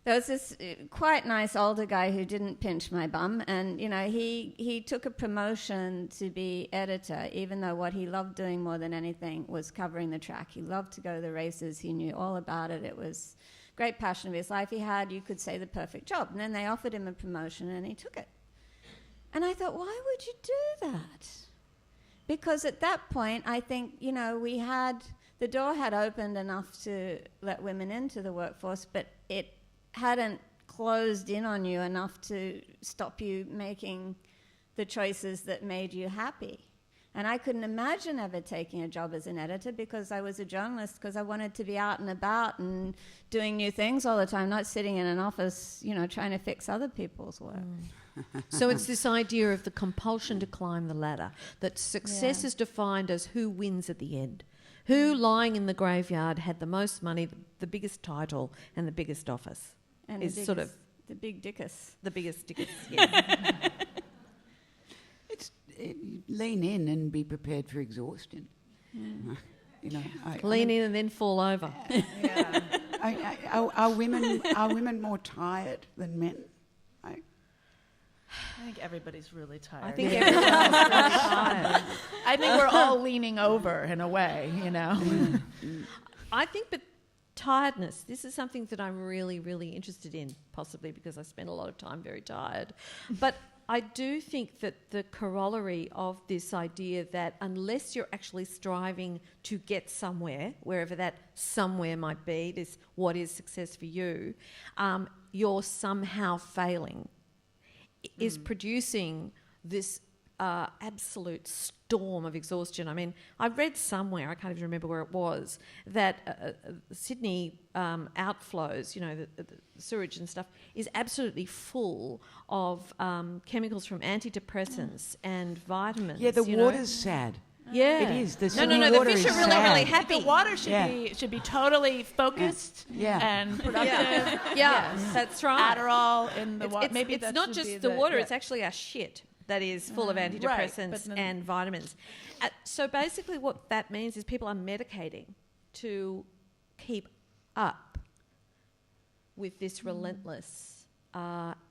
there was this quite nice older guy who didn't pinch my bum, and he took a promotion to be editor, even though what he loved doing more than anything was covering the track. He loved to go to the races. He knew all about it. It was great passion of his life. He had, you could say, the perfect job. And then they offered him a promotion, and he took it. And I thought, why would you do that? Because at that point, I think, the door had opened enough to let women into the workforce, but it hadn't closed in on you enough to stop you making the choices that made you happy. And I couldn't imagine ever taking a job as an editor, because I was a journalist, because I wanted to be out and about and doing new things all the time, not sitting in an office, trying to fix other people's work. So it's this idea of the compulsion to climb the ladder, that success is defined as who wins at the end. Who, lying in the graveyard, had the most money, the biggest title, and the biggest office. And is sort of the big dickus. the biggest dickus, yeah. Lean in and be prepared for exhaustion. Lean in and then fall over. Are women more tired than men? I think everybody's really tired. I think everyone's really tired. I think we're all leaning over in a way, I think, but tiredness, this is something that I'm really, really interested in, possibly because I spend a lot of time very tired. But I do think that the corollary of this idea that unless you're actually striving to get somewhere, wherever that somewhere might be, this what is success for you, you're somehow failing, is producing this absolute storm of exhaustion. I mean, I read somewhere, I can't even remember where it was, that Sydney outflows, the sewage and stuff, is absolutely full of chemicals from antidepressants and vitamins. Yeah, the water's sad. Yeah, it is. The no. The fish are really, really happy. The water should be totally focused and productive. Yes, that's right. Adderall in the water. Maybe it's not just the water; it's actually our shit that is full of antidepressants and vitamins. So basically, what that means is people are medicating to keep up with this relentless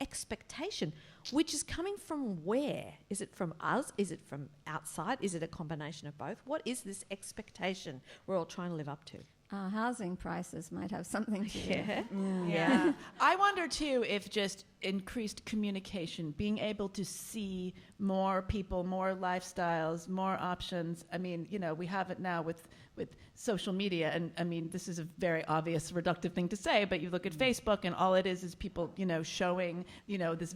expectation, which is coming from where? Is it from us? Is it from outside? Is it a combination of both? What is this expectation we're all trying to live up to? Housing prices might have something to do. Yeah. I wonder too if just increased communication, being able to see more people, more lifestyles, more options. I mean, we have it now with social media, and I mean, this is a very obvious reductive thing to say, but you look at Facebook and all it is people, showing, this,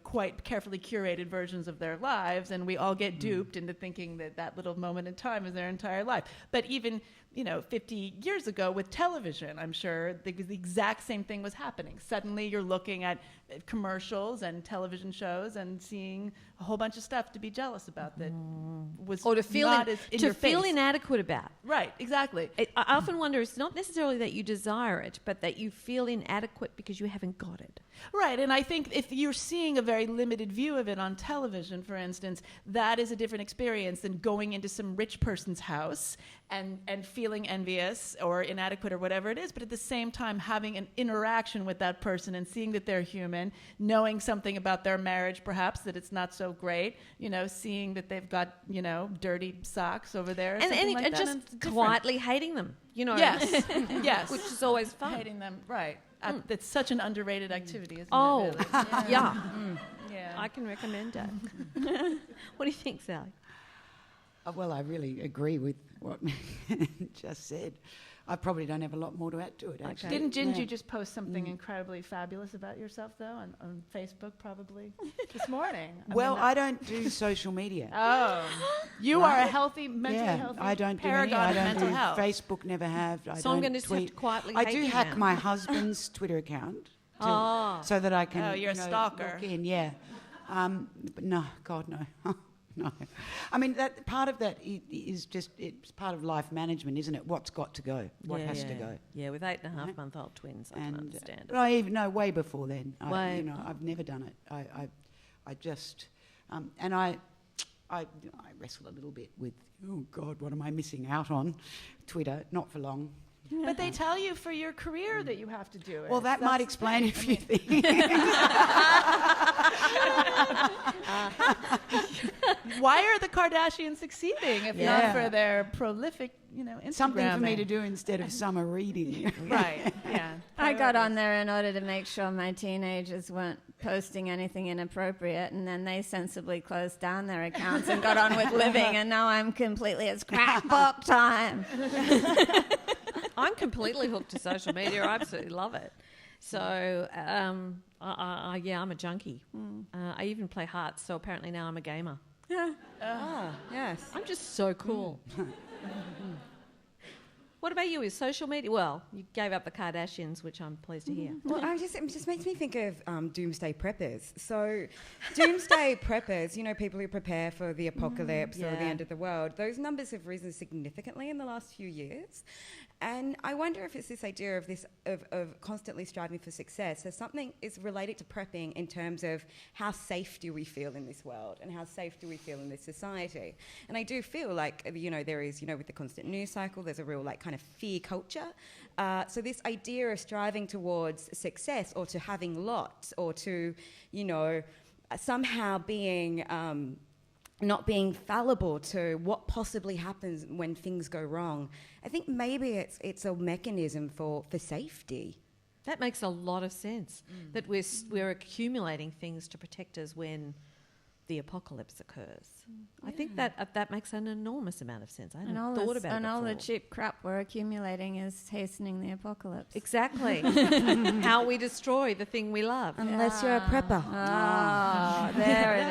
quite carefully curated versions of their lives, and we all get duped into thinking that little moment in time is their entire life. But even 50 years ago with television, I'm sure the exact same thing was happening. Suddenly you're looking at commercials and television shows and seeing a whole bunch of stuff to be jealous about that was or to feel not as in your feel face. Inadequate about. Right, exactly. I often wonder, it's not necessarily that you desire it, but that you feel inadequate because you haven't got it. Right, and I think if you're seeing a very limited view of it on television, for instance, that is a different experience than going into some rich person's house and feeling envious or inadequate or whatever it is, but at the same time having an interaction with that person and seeing that they're human, knowing something about their marriage perhaps, that it's not so great, seeing that they've got, dirty socks over there or something like that. Just quietly hating them, Yes, yes. Which is always fun. Hating them, right. That's such an underrated activity, isn't it? Really? Yeah. Yeah. I can recommend that. What do you think, Sally? Well, I really agree with what just said. I probably don't have a lot more to add to it, actually. Didn't you just post something incredibly fabulous about yourself, though, on Facebook probably this morning? I don't do social media. Oh. You are a healthy, mentally healthy I don't do paragon I of don't mental do health. Facebook, never have. So I'm going to have to quietly I hate do you hack now. my husband's Twitter account so that I can you're a stalker. look in, but no, God, no. No. I mean, that part of that is just, it's part of life management, isn't it? What's got to go? What has to go? Yeah, with 8.5-month-old twins, I can understand it. Well, way before then. Way. I've never done it. I just, and I wrestle a little bit with, oh God, what am I missing out on? Twitter, not for long. But they tell you for your career that you have to do it. Well, that might explain a few things. Why are the Kardashians succeeding if not for their prolific, Instagram? Something for me to do instead of summer reading. Right, yeah. I got on there in order to make sure my teenagers weren't posting anything inappropriate, and then they sensibly closed down their accounts and got on with living, and now I'm completely, it's crack book time. I'm completely hooked to social media. I absolutely love it. So, I'm a junkie. I even play hearts, so apparently now I'm a gamer. Yes. I'm just so cool. What about you? Is social media... Well, you gave up the Kardashians, which I'm pleased to hear. Well, it just makes me think of doomsday preppers. So doomsday preppers, people who prepare for the apocalypse or the end of the world, those numbers have risen significantly in the last few years. And I wonder if it's this idea of constantly striving for success. So something is related to prepping in terms of how safe do we feel in this world and how safe do we feel in this society. And I do feel like, there is, with the constant news cycle, there's a real kind of fear culture. So this idea of striving towards success or to having lots or to, somehow being... not being fallible to what possibly happens when things go wrong. I think maybe it's a mechanism for safety. That makes a lot of sense, that we're accumulating things to protect us when the apocalypse occurs. I think that makes an enormous amount of sense. I hadn't thought about it And all the before. cheap crap we're accumulating is hastening the apocalypse. Exactly. How we destroy the thing we love. Unless you're a prepper. Oh, there it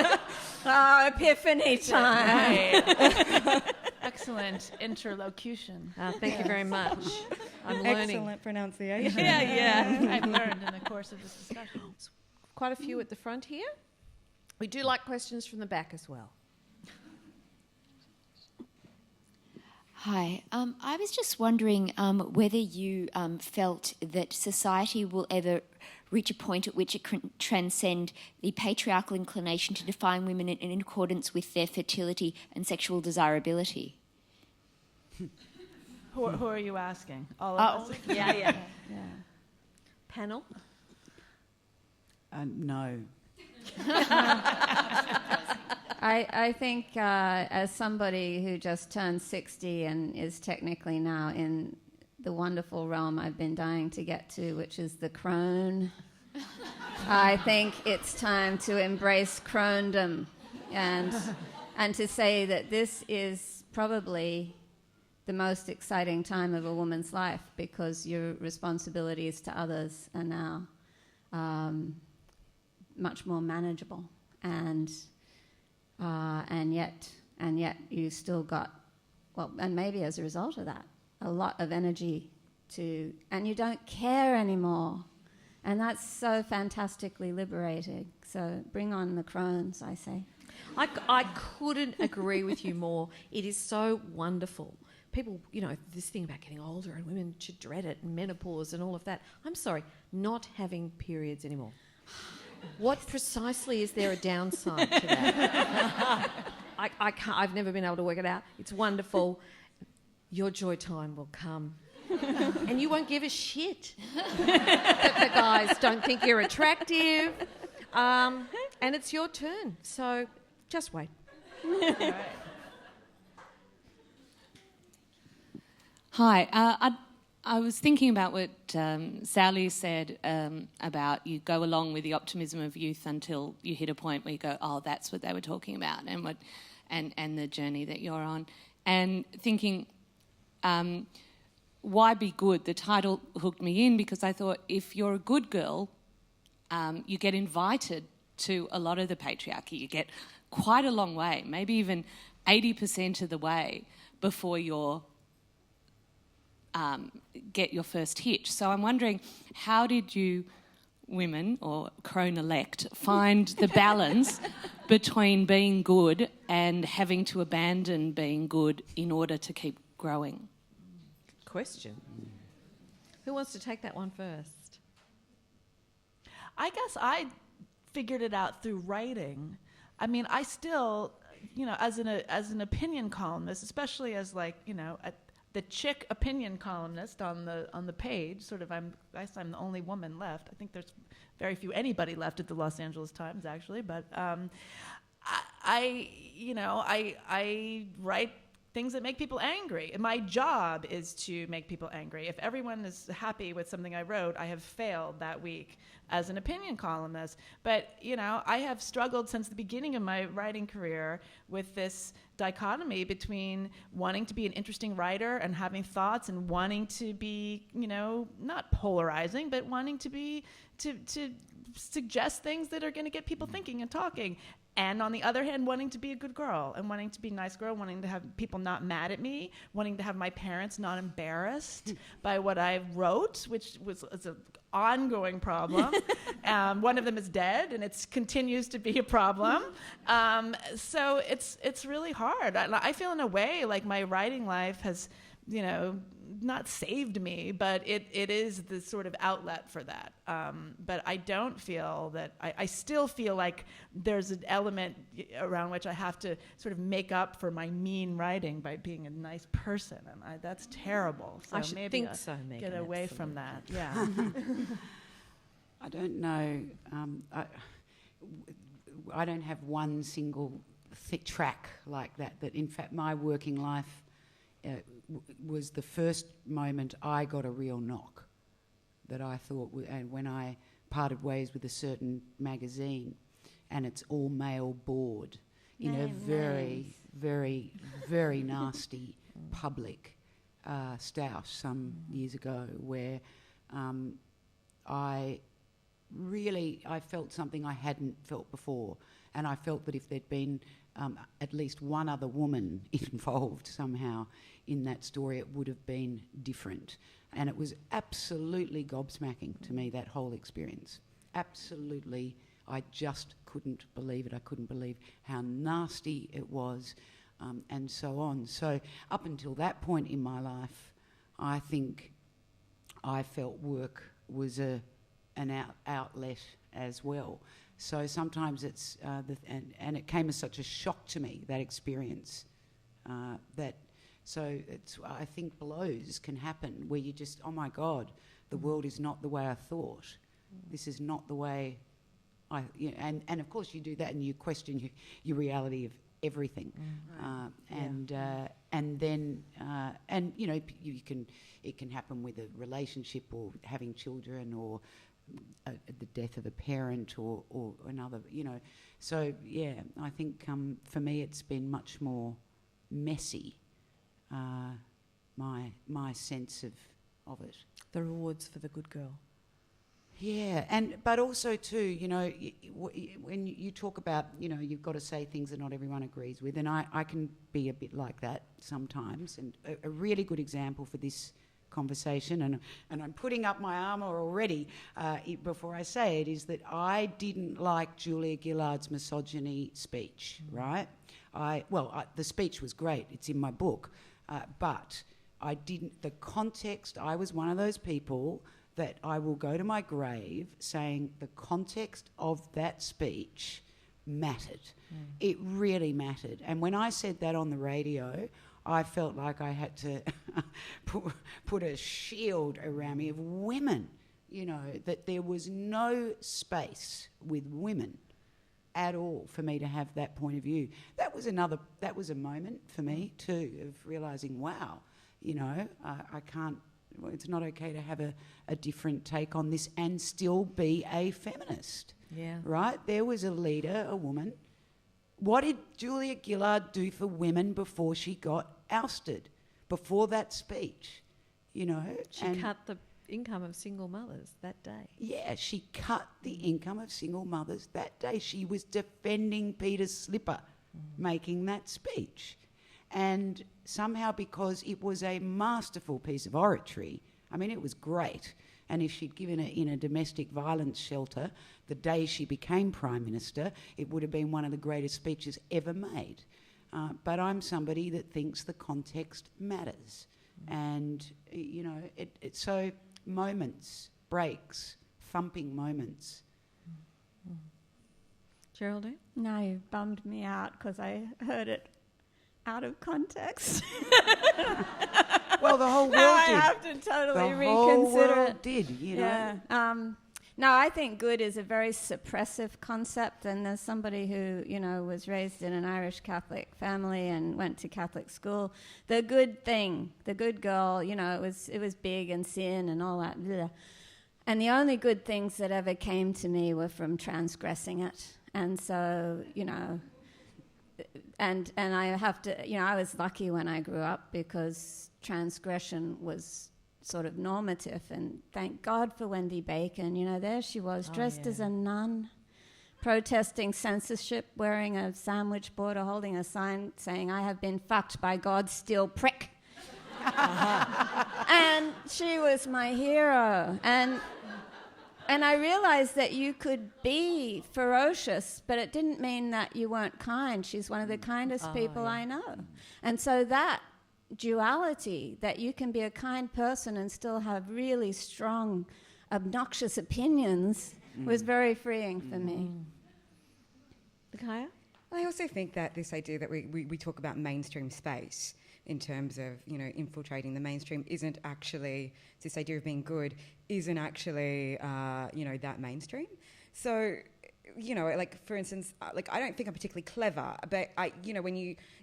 is. Oh, epiphany time. Excellent interlocution. Thank you very much. I'm learning. Excellent pronunciation. Yeah. I've learned in the course of this discussion. Quite a few at the front here. We do like questions from the back as well. Hi. I was just wondering whether you felt that society will ever reach a point at which it can transcend the patriarchal inclination to define women in accordance with their fertility and sexual desirability. Who are you asking? All of us? Yeah. Panel? No. I think as somebody who just turned 60 and is technically now in the wonderful realm I've been dying to get to, which is the crone, I think it's time to embrace cronedom and to say that this is probably the most exciting time of a woman's life because your responsibilities to others are now much more manageable, and yet you still got, and maybe as a result of that, a lot of energy and you don't care anymore, and that's so fantastically liberating. So bring on the crones, I say. I couldn't agree with you more. It is so wonderful. People, this thing about getting older and women should dread it and menopause and all of that. I'm sorry, not having periods anymore. What precisely is there a downside to that? I can't, I've never been able to work it out. It's wonderful. Your joy time will come. And you won't give a shit that the guys don't think you're attractive. And it's your turn. So just wait. Hi. I was thinking about what Sally said about you go along with the optimism of youth until you hit a point where you go, oh, that's what they were talking about, and the journey that you're on. And thinking, why be good? The title hooked me in because I thought if you're a good girl, you get invited to a lot of the patriarchy. You get quite a long way, maybe even 80% of the way before you're get your first hitch. So I'm wondering, how did you women, or crone-elect, find the balance between being good and having to abandon being good in order to keep growing? Question. Who wants to take that one first? I guess I figured it out through writing. I mean, I still, as an opinion columnist, especially as the chick opinion columnist on the page, I guess I'm the only woman left. I think there's very few anybody left at the Los Angeles Times, actually. But I write things that make people angry. And my job is to make people angry. If everyone is happy with something I wrote, I have failed that week as an opinion columnist. But, I have struggled since the beginning of my writing career with this dichotomy between wanting to be an interesting writer and having thoughts and wanting to be, not polarizing, but wanting to be, to suggest things that are going to get people thinking and talking. And on the other hand, wanting to be a good girl and wanting to be a nice girl, wanting to have people not mad at me, wanting to have my parents not embarrassed by what I wrote, which was an ongoing problem. One of them is dead, and it continues to be a problem. So it's really hard. I feel in a way like my writing life has, not saved me, but it is the sort of outlet for that. But I don't feel that, I still feel like there's an element around which I have to sort of make up for my mean writing by being a nice person, and that's terrible. So I should maybe think so, Megan. Get away absolutely. from that, yeah. I don't know. I don't have one single track like that. That in fact, my working life was the first moment I got a real knock that I thought, and when I parted ways with a certain magazine, and it's all male board in a very, very, very nasty public stoush some years ago, where I felt something I hadn't felt before, and I felt that if there'd been at least one other woman involved somehow in that story, it would have been different. And it was absolutely gobsmacking to me, that whole experience. Absolutely. I just couldn't believe it. I couldn't believe how nasty it was, and so on. So up until that point in my life, I think I felt work was an outlet as well. So sometimes it's, and it came as such a shock to me, that experience, so it's, I think blows can happen where you just, oh my God, the world is not the way I thought. This is not the way and of course you do that and you question your reality of everything. And then it can happen with a relationship or having children or the death of a parent or another, So, yeah, I think for me it's been much more messy, my sense of it. The rewards for the good girl. Yeah, but also too, when you talk about, you've got to say things that not everyone agrees with, and I can be a bit like that sometimes. And a really good example for this conversation, and I'm putting up my armour already before I say it, is that I didn't like Julia Gillard's misogyny speech, right? The speech was great, it's in my book, but I didn't, the context, I was one of those people that I will go to my grave saying the context of that speech mattered. It really mattered. And when I said that on the radio, I felt like I had to put a shield around me of women, that there was no space with women at all for me to have that point of view. That was a moment for me too, of realising, wow, I can't, it's not okay to have a different take on this and still be a feminist. Yeah. Right? There was a leader, a woman. What did Julia Gillard do for women before she got ousted? before that speech, you know. She cut the income of single mothers that day. Yeah, she cut the income of single mothers that day. She was defending Peter's slipper making that speech. And somehow, because it was a masterful piece of oratory, I mean, it was great. And if she'd given it in a domestic violence shelter the day she became Prime Minister, it would have been one of the greatest speeches ever made. But I'm somebody that thinks the context matters. And, you know, so moments, breaks, thumping moments. Geraldine? No, you bummed me out because I heard it out of context. Well, the whole world now did. I have to totally the reconsider whole world it. did, you know. Yeah. No, I think good is a very suppressive concept, and as somebody who, you know, was raised in an Irish Catholic family and went to Catholic school, the good thing, the good girl, you know, it was big and sin and all that. Blah. And the only good things that ever came to me were from transgressing it. And so, you know, and I have to, you know, I was lucky when I grew up because transgression was sort of normative, and thank God for Wendy Bacon. You know, there she was, dressed as a nun, protesting censorship, wearing a sandwich board or holding a sign saying, "I have been fucked by God's steel prick." And she was my hero. And I realized that you could be ferocious, but it didn't mean that you weren't kind. She's one of the kindest people I know. And so that duality, that you can be a kind person and still have really strong, obnoxious opinions, was very freeing for me. Kaya? I also think that this idea that we talk about mainstream space in terms of, you know, infiltrating the mainstream isn't actually, this idea of being good isn't actually, you know, that mainstream. So, you know, like, for instance, like, I don't think I'm particularly clever, but you know,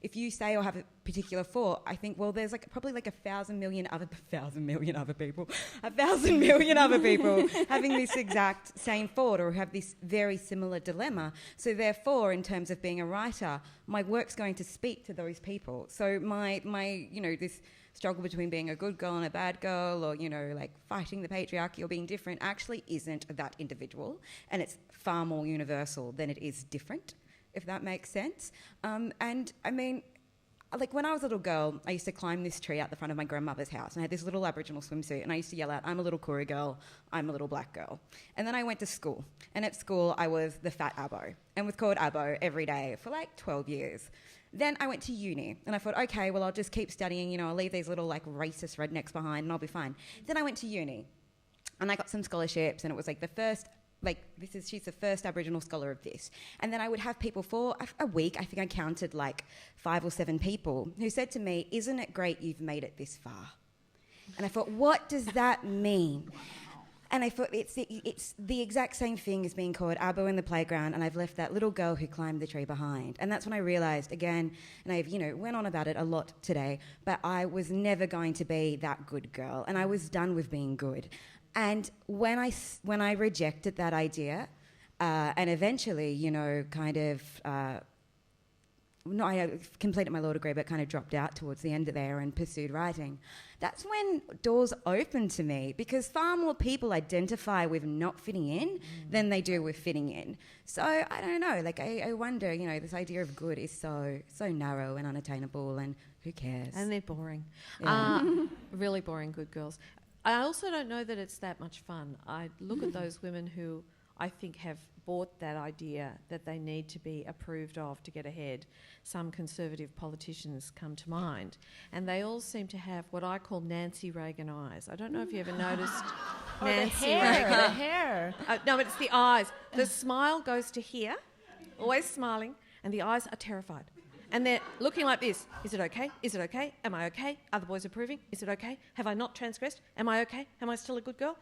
if you say or have a particular thought, I think, well, there's like probably like 1,000 million other people having this exact same thought or have this very similar dilemma. So therefore, in terms of being a writer, my work's going to speak to those people. So my you know, this struggle between being a good girl and a bad girl, or, you know, like fighting the patriarchy or being different, actually isn't that individual, and it's far more universal than it is different, if that makes sense. And I mean, like, when I was a little girl, I used to climb this tree out the front of my grandmother's house, and I had this little Aboriginal swimsuit, and I used to yell out, "I'm a little Koori girl, I'm a little black girl." And then I went to school, and at school I was the fat Abo, and was called Abo every day for like 12 years. Then I went to uni, and I thought, okay, well, I'll just keep studying, you know, I'll leave these little, like, racist rednecks behind, and I'll be fine. Then I went to uni, and I got some scholarships, and it was like the first, like, she's the first Aboriginal scholar of this. And then I would have people for a week, I think I counted like 5 or 7 people, who said to me, "Isn't it great you've made it this far?" And I thought, what does that mean? And I thought, it's the exact same thing as being called Abo in the playground, and I've left that little girl who climbed the tree behind. And that's when I realised, again, and I've, you know, went on about it a lot today, but I was never going to be that good girl, and I was done with being good. And when I rejected that idea, and eventually, you know, kind of, I completed my law degree, but kind of dropped out towards the end of there and pursued writing. That's when doors opened to me, because far more people identify with not fitting in than they do with fitting in. So I don't know, like, I wonder, you know, this idea of good is so narrow and unattainable, and who cares? And they're boring. Yeah. Really boring good girls. I also don't know that it's that much fun. I look at those women who I think have bought that idea that they need to be approved of to get ahead. Some conservative politicians come to mind, and they all seem to have what I call Nancy Reagan eyes. I don't know if you ever noticed Nancy Reagan. The hair. No, it's the eyes. The smile goes to here, always smiling, and the eyes are terrified. And they're looking like this. Is it okay? Is it okay? Am I okay? Are the boys approving? Is it okay? Have I not transgressed? Am I okay? Am I still a good girl?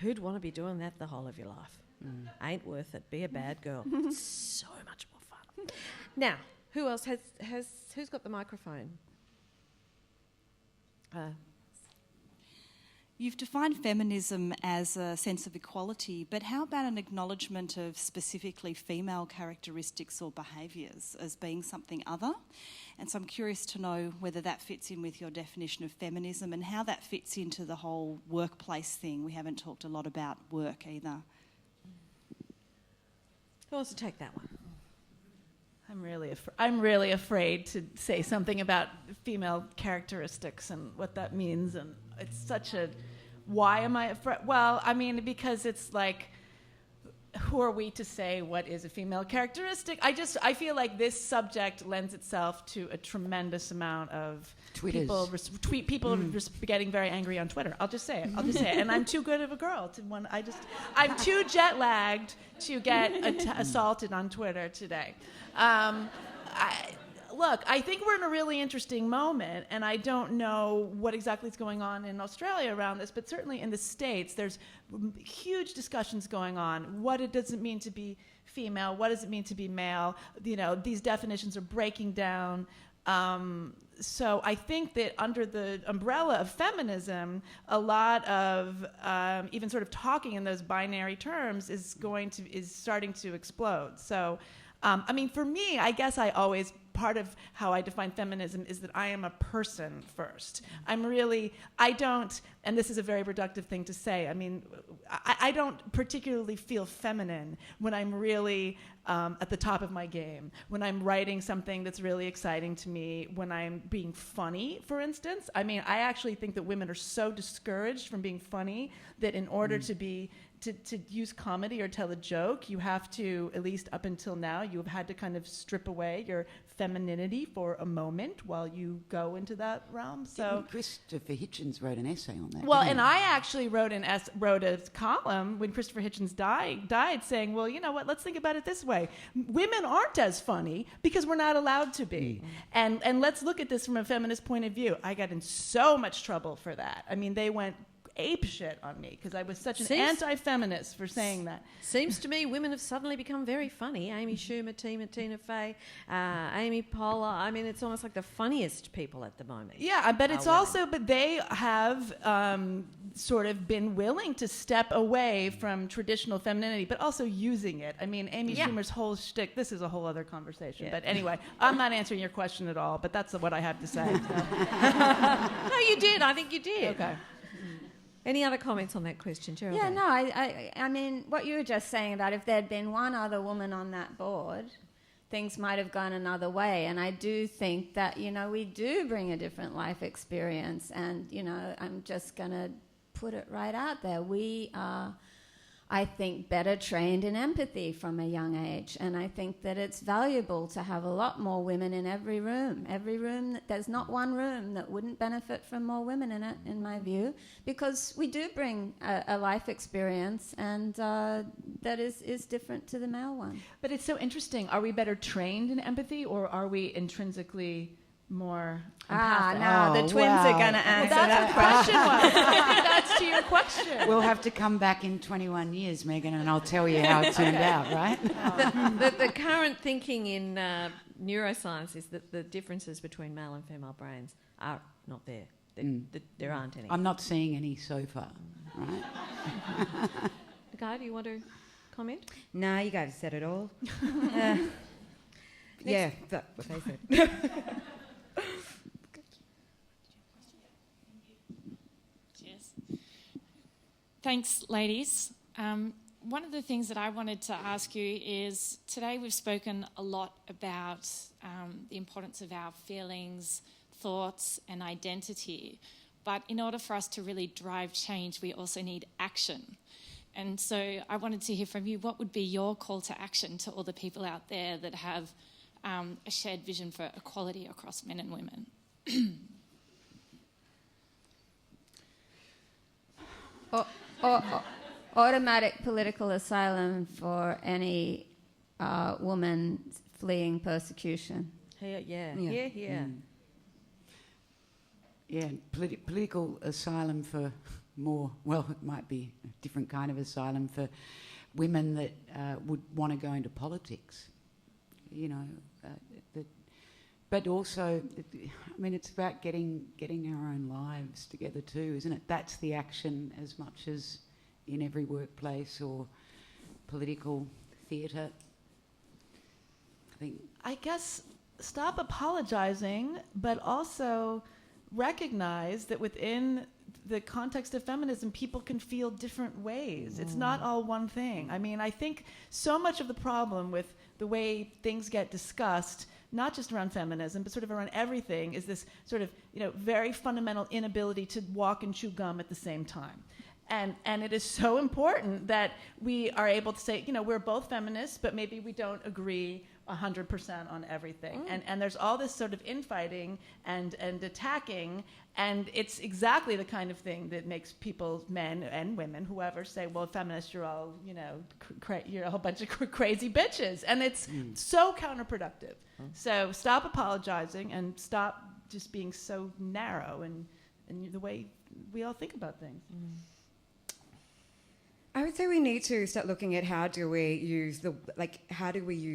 Who'd want to be doing that the whole of your life? Ain't worth it. Be a bad girl. It's so much more fun. Now, who else who's got the microphone? You've defined feminism as a sense of equality, but how about an acknowledgement of specifically female characteristics or behaviours as being something other? And so I'm curious to know whether that fits in with your definition of feminism and how that fits into the whole workplace thing. We haven't talked a lot about work either. Who wants to take that one? I'm really afraid to say something about female characteristics and what that means, and it's such a... Why am I afraid? Well, I mean, because it's like, who are we to say what is a female characteristic? I feel like this subject lends itself to a tremendous amount of people getting very angry on Twitter. I'll just say it. And I'm too good of a girl I'm too jet lagged to get assaulted on Twitter today. I think we're in a really interesting moment, and I don't know what exactly is going on in Australia around this, but certainly in the States, there's huge discussions going on. What it does it mean to be female? What does it mean to be male? You know, these definitions are breaking down. So I think that under the umbrella of feminism, a lot of even sort of talking in those binary terms is starting to explode. So, I mean, for me, I guess part of how I define feminism is that I am a person first. I don't, and this is a very reductive thing to say, I mean, I don't particularly feel feminine when I'm really at the top of my game, when I'm writing something that's really exciting to me, when I'm being funny, for instance. I mean, I actually think that women are so discouraged from being funny that in order to use comedy or tell a joke, you have to, at least up until now, you have had to kind of strip away your femininity for a moment while you go into that realm. So Christopher Hitchens wrote an essay on that. Well, and I actually wrote a column when Christopher Hitchens died saying, well, you know what, let's think about it this way. Women aren't as funny because we're not allowed to be. And let's look at this from a feminist point of view. I got in so much trouble for that. I mean, they went ape shit on me because I was such an anti-feminist for saying that. Seems to me women have suddenly become very funny. Amy Schumer, Tina Fey, Amy Poehler. I mean, it's almost like the funniest people at the moment. Yeah, but it's also, but they have sort of been willing to step away from traditional femininity, but also using it. I mean, Amy Schumer's whole shtick, this is a whole other conversation. But anyway, I'm not answering your question at all, but that's what I have to say. So. No, you did. I think you did. Okay. Any other comments on that question, Geraldine? Yeah, no, I mean, what you were just saying about if there'd been one other woman on that board, things might have gone another way. And I do think that, you know, we do bring a different life experience. And, you know, I'm just going to put it right out there. We are, I think, better trained in empathy from a young age. And I think that it's valuable to have a lot more women in every room. Every room, there's not one room that wouldn't benefit from more women in it, in my view, because we do bring a life experience, and that is different to the male one. But it's so interesting. Are we better trained in empathy, or are we intrinsically more empathic? No, the twins are going to answer that question. That's to your question. We'll have to come back in 21 years, Megan, and I'll tell you how it turned out, right? The current thinking in neuroscience is that the differences between male and female brains are not there. There aren't any. I'm not seeing any so far, right? Guy, do you want to comment? No, you guys said it all. Yeah, that's what they said. Thanks, ladies. One of the things that I wanted to ask you is, today we've spoken a lot about the importance of our feelings, thoughts and identity. But in order for us to really drive change, we also need action. And so I wanted to hear from you, what would be your call to action to all the people out there that have a shared vision for equality across men and women? Automatic political asylum for any woman fleeing persecution. Yeah. Yeah, political asylum for more, well, it might be a different kind of asylum for women that would want to go into politics. You know, But also, it's about getting our own lives together too, isn't it? That's the action as much as in every workplace or political theatre. I guess stop apologizing, but also recognize that within the context of feminism, people can feel different ways. It's not all one thing. I think so much of the problem with the way things get discussed, not just around feminism, but sort of around everything, is this sort of, very fundamental inability to walk and chew gum at the same time. And it is so important that we are able to say, we're both feminists, but maybe we don't agree 100% on everything. And there's all this sort of infighting and attacking, and it's exactly the kind of thing that makes people, men and women, whoever, say, well, feminists, you're all, you're a whole bunch of crazy bitches. And it's so counterproductive. So stop apologizing and stop just being so narrow in the way we all think about things. I would say we need to start looking at how do we use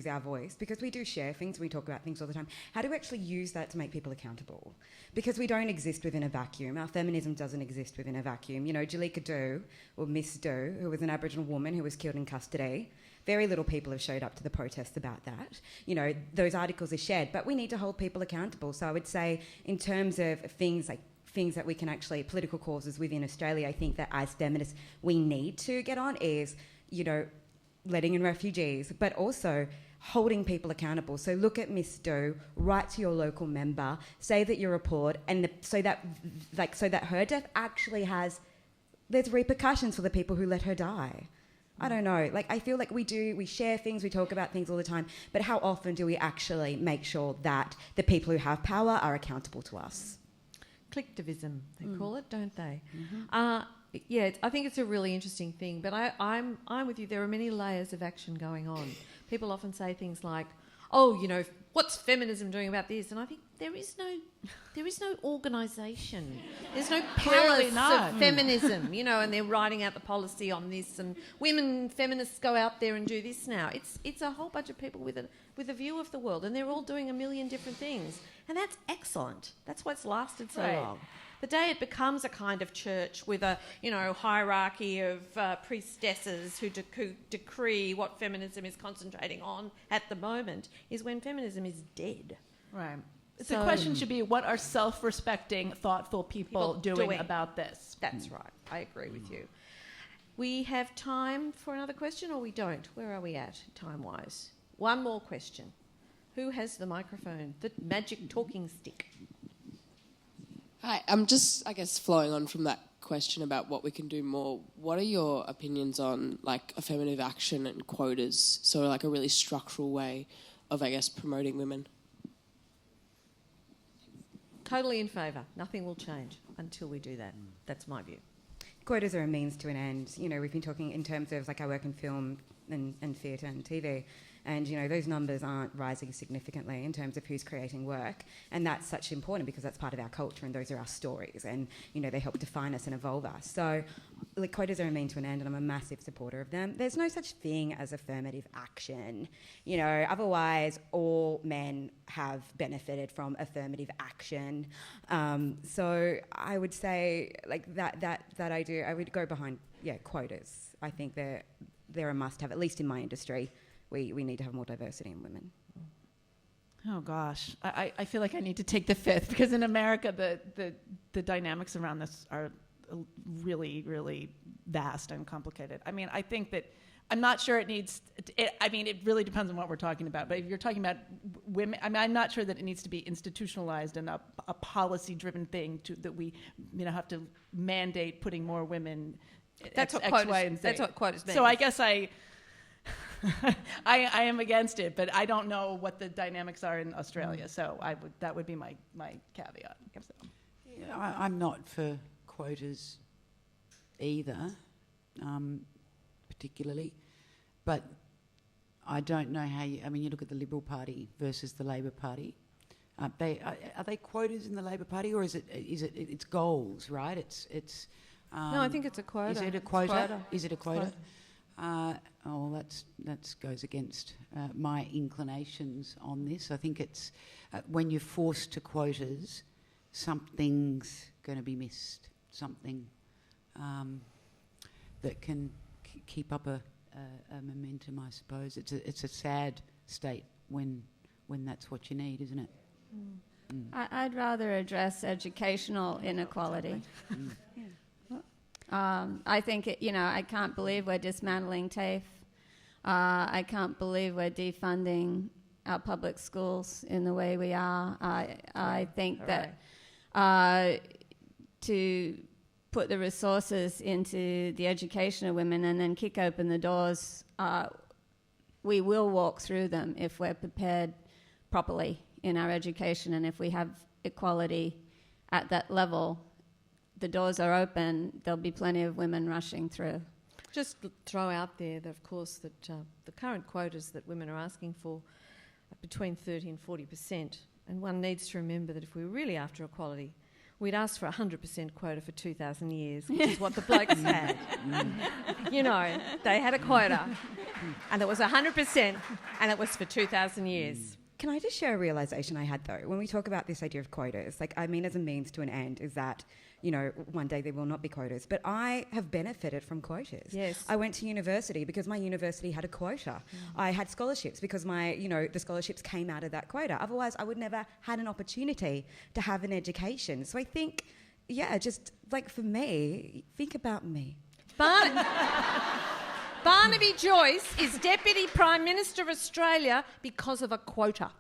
our voice, because we do share things, we talk about things all the time. How do we actually use that to make people accountable? Because we don't exist within a vacuum. Our feminism doesn't exist within a vacuum. Jalika Doe, or Miss Doe, who was an Aboriginal woman who was killed in custody. Very little people have showed up to the protests about that. Those articles are shared, but we need to hold people accountable. So I would say, in terms of things that we can actually, political causes within Australia, I think that as feminists we need to get on is, letting in refugees, but also holding people accountable. So look at Miss Doe, write to your local member, say that you report, and so that her death actually there's repercussions for the people who let her die. I don't know. I feel like we share things, we talk about things all the time, but how often do we actually make sure that the people who have power are accountable to us? Collectivism, they call it, don't they? I think it's a really interesting thing, but I'm with you. There are many layers of action going on. People often say things like, what's feminism doing about this? And I think there is no organisation. There's no palace of feminism, and they're writing out the policy on this, and women feminists go out there and do this now. It's a whole bunch of people with a view of the world, and they're all doing a million different things. And that's excellent. That's why it's lasted so long. The day it becomes a kind of church with a, hierarchy of priestesses who decree what feminism is concentrating on at the moment is when feminism is dead. Right. So the question should be, what are self-respecting, thoughtful people doing about this? That's right. I agree with you. We have time for another question, or we don't? Where are we at, time-wise? One more question. Who has the microphone? The magic talking stick. Hi, I'm just, flowing on from that question about what we can do more. What are your opinions on, affirmative action and quotas? So, a really structural way of, promoting women? Totally in favour. Nothing will change until we do that. That's my view. Quotas are a means to an end. We've been talking in terms of, I work in film and theatre and TV, and those numbers aren't rising significantly in terms of who's creating work, and that's such important because that's part of our culture and those are our stories, and they help define us and evolve us. So quotas are a means to an end, and I'm a massive supporter of them. There's no such thing as affirmative action. Otherwise all men have benefited from affirmative action. So I would say that idea, I would go behind quotas. I think they're a must-have, at least in my industry. We need to have more diversity in women. Oh gosh, I feel like I need to take the fifth, because in America the dynamics around this are really, really vast and complicated. I think that I'm not sure it really depends on what we're talking about. But if you're talking about women, I'm not sure that it needs to be institutionalized and a policy-driven thing that we have to mandate putting more women. That's what quotas mean. So I guess I am against it, but I don't know what the dynamics are in Australia. So that would be my caveat. So. Yeah, I'm not for quotas either, particularly, but I don't know how you look at the Liberal Party versus the Labor Party. Are they quotas in the Labor Party, or is it's goals, right? It's no, I think it's a quota. Is it a quota? Is it a quota? That goes against my inclinations on this. I think it's when you're forced to quotas, something's going to be missed. Something that can keep up a momentum, I suppose. It's a sad state when that's what you need, isn't it? I'd rather address educational inequality. I think, I can't believe we're dismantling TAFE. I can't believe we're defunding our public schools in the way we are. I think that to put the resources into the education of women and then kick open the doors, we will walk through them if we're prepared properly in our education, and if we have equality at that level, the doors are open, there'll be plenty of women rushing through. Just throw out there that, of course, that the current quotas that women are asking for are between 30 and 40%, and one needs to remember that if we were really after equality, we'd ask for a 100% quota for 2,000 years, which is what the blokes had. They had a quota, and it was 100%, and it was for 2,000 years. Can I just share a realisation I had, though? When we talk about this idea of quotas, as a means to an end, is that, one day there will not be quotas. But I have benefited from quotas. Yes. I went to university because my university had a quota. I had scholarships because the scholarships came out of that quota. Otherwise, I would never had an opportunity to have an education. So I think, for me, think about me. Barnaby Joyce is Deputy Prime Minister of Australia because of a quota.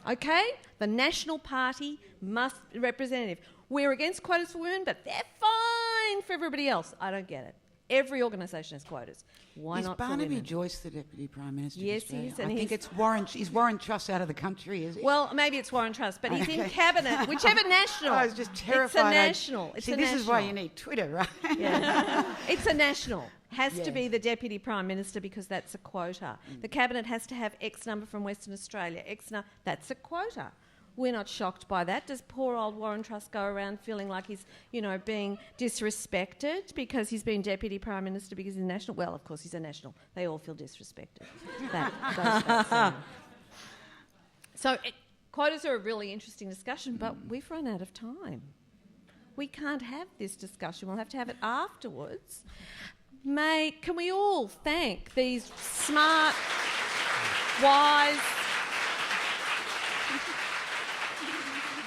Okay? The National Party must be representative. We're against quotas for women, but they're fine for everybody else. I don't get it. Every organisation has quotas. Why not for women? Is Barnaby Joyce the Deputy Prime Minister Yes, of Australia? he is. And I think it's Warren. Is Warren Truss out of the country, is he? Well, maybe it's Warren Truss, but he's in Cabinet, whichever national. I was just terrified. It's a national. This is why you need Twitter, right? Yeah. It's a national. Has to be the Deputy Prime Minister because that's a quota. The Cabinet has to have X number from Western Australia. That's a quota. We're not shocked by that. Does poor old Warren Truss go around feeling like he's, being disrespected because he's been Deputy Prime Minister because he's national? Well, of course, he's a national. They all feel disrespected. That goes without saying. So quotas are a really interesting discussion, but we've run out of time. We can't have this discussion. We'll have to have it afterwards. Can we all thank these smart, wise,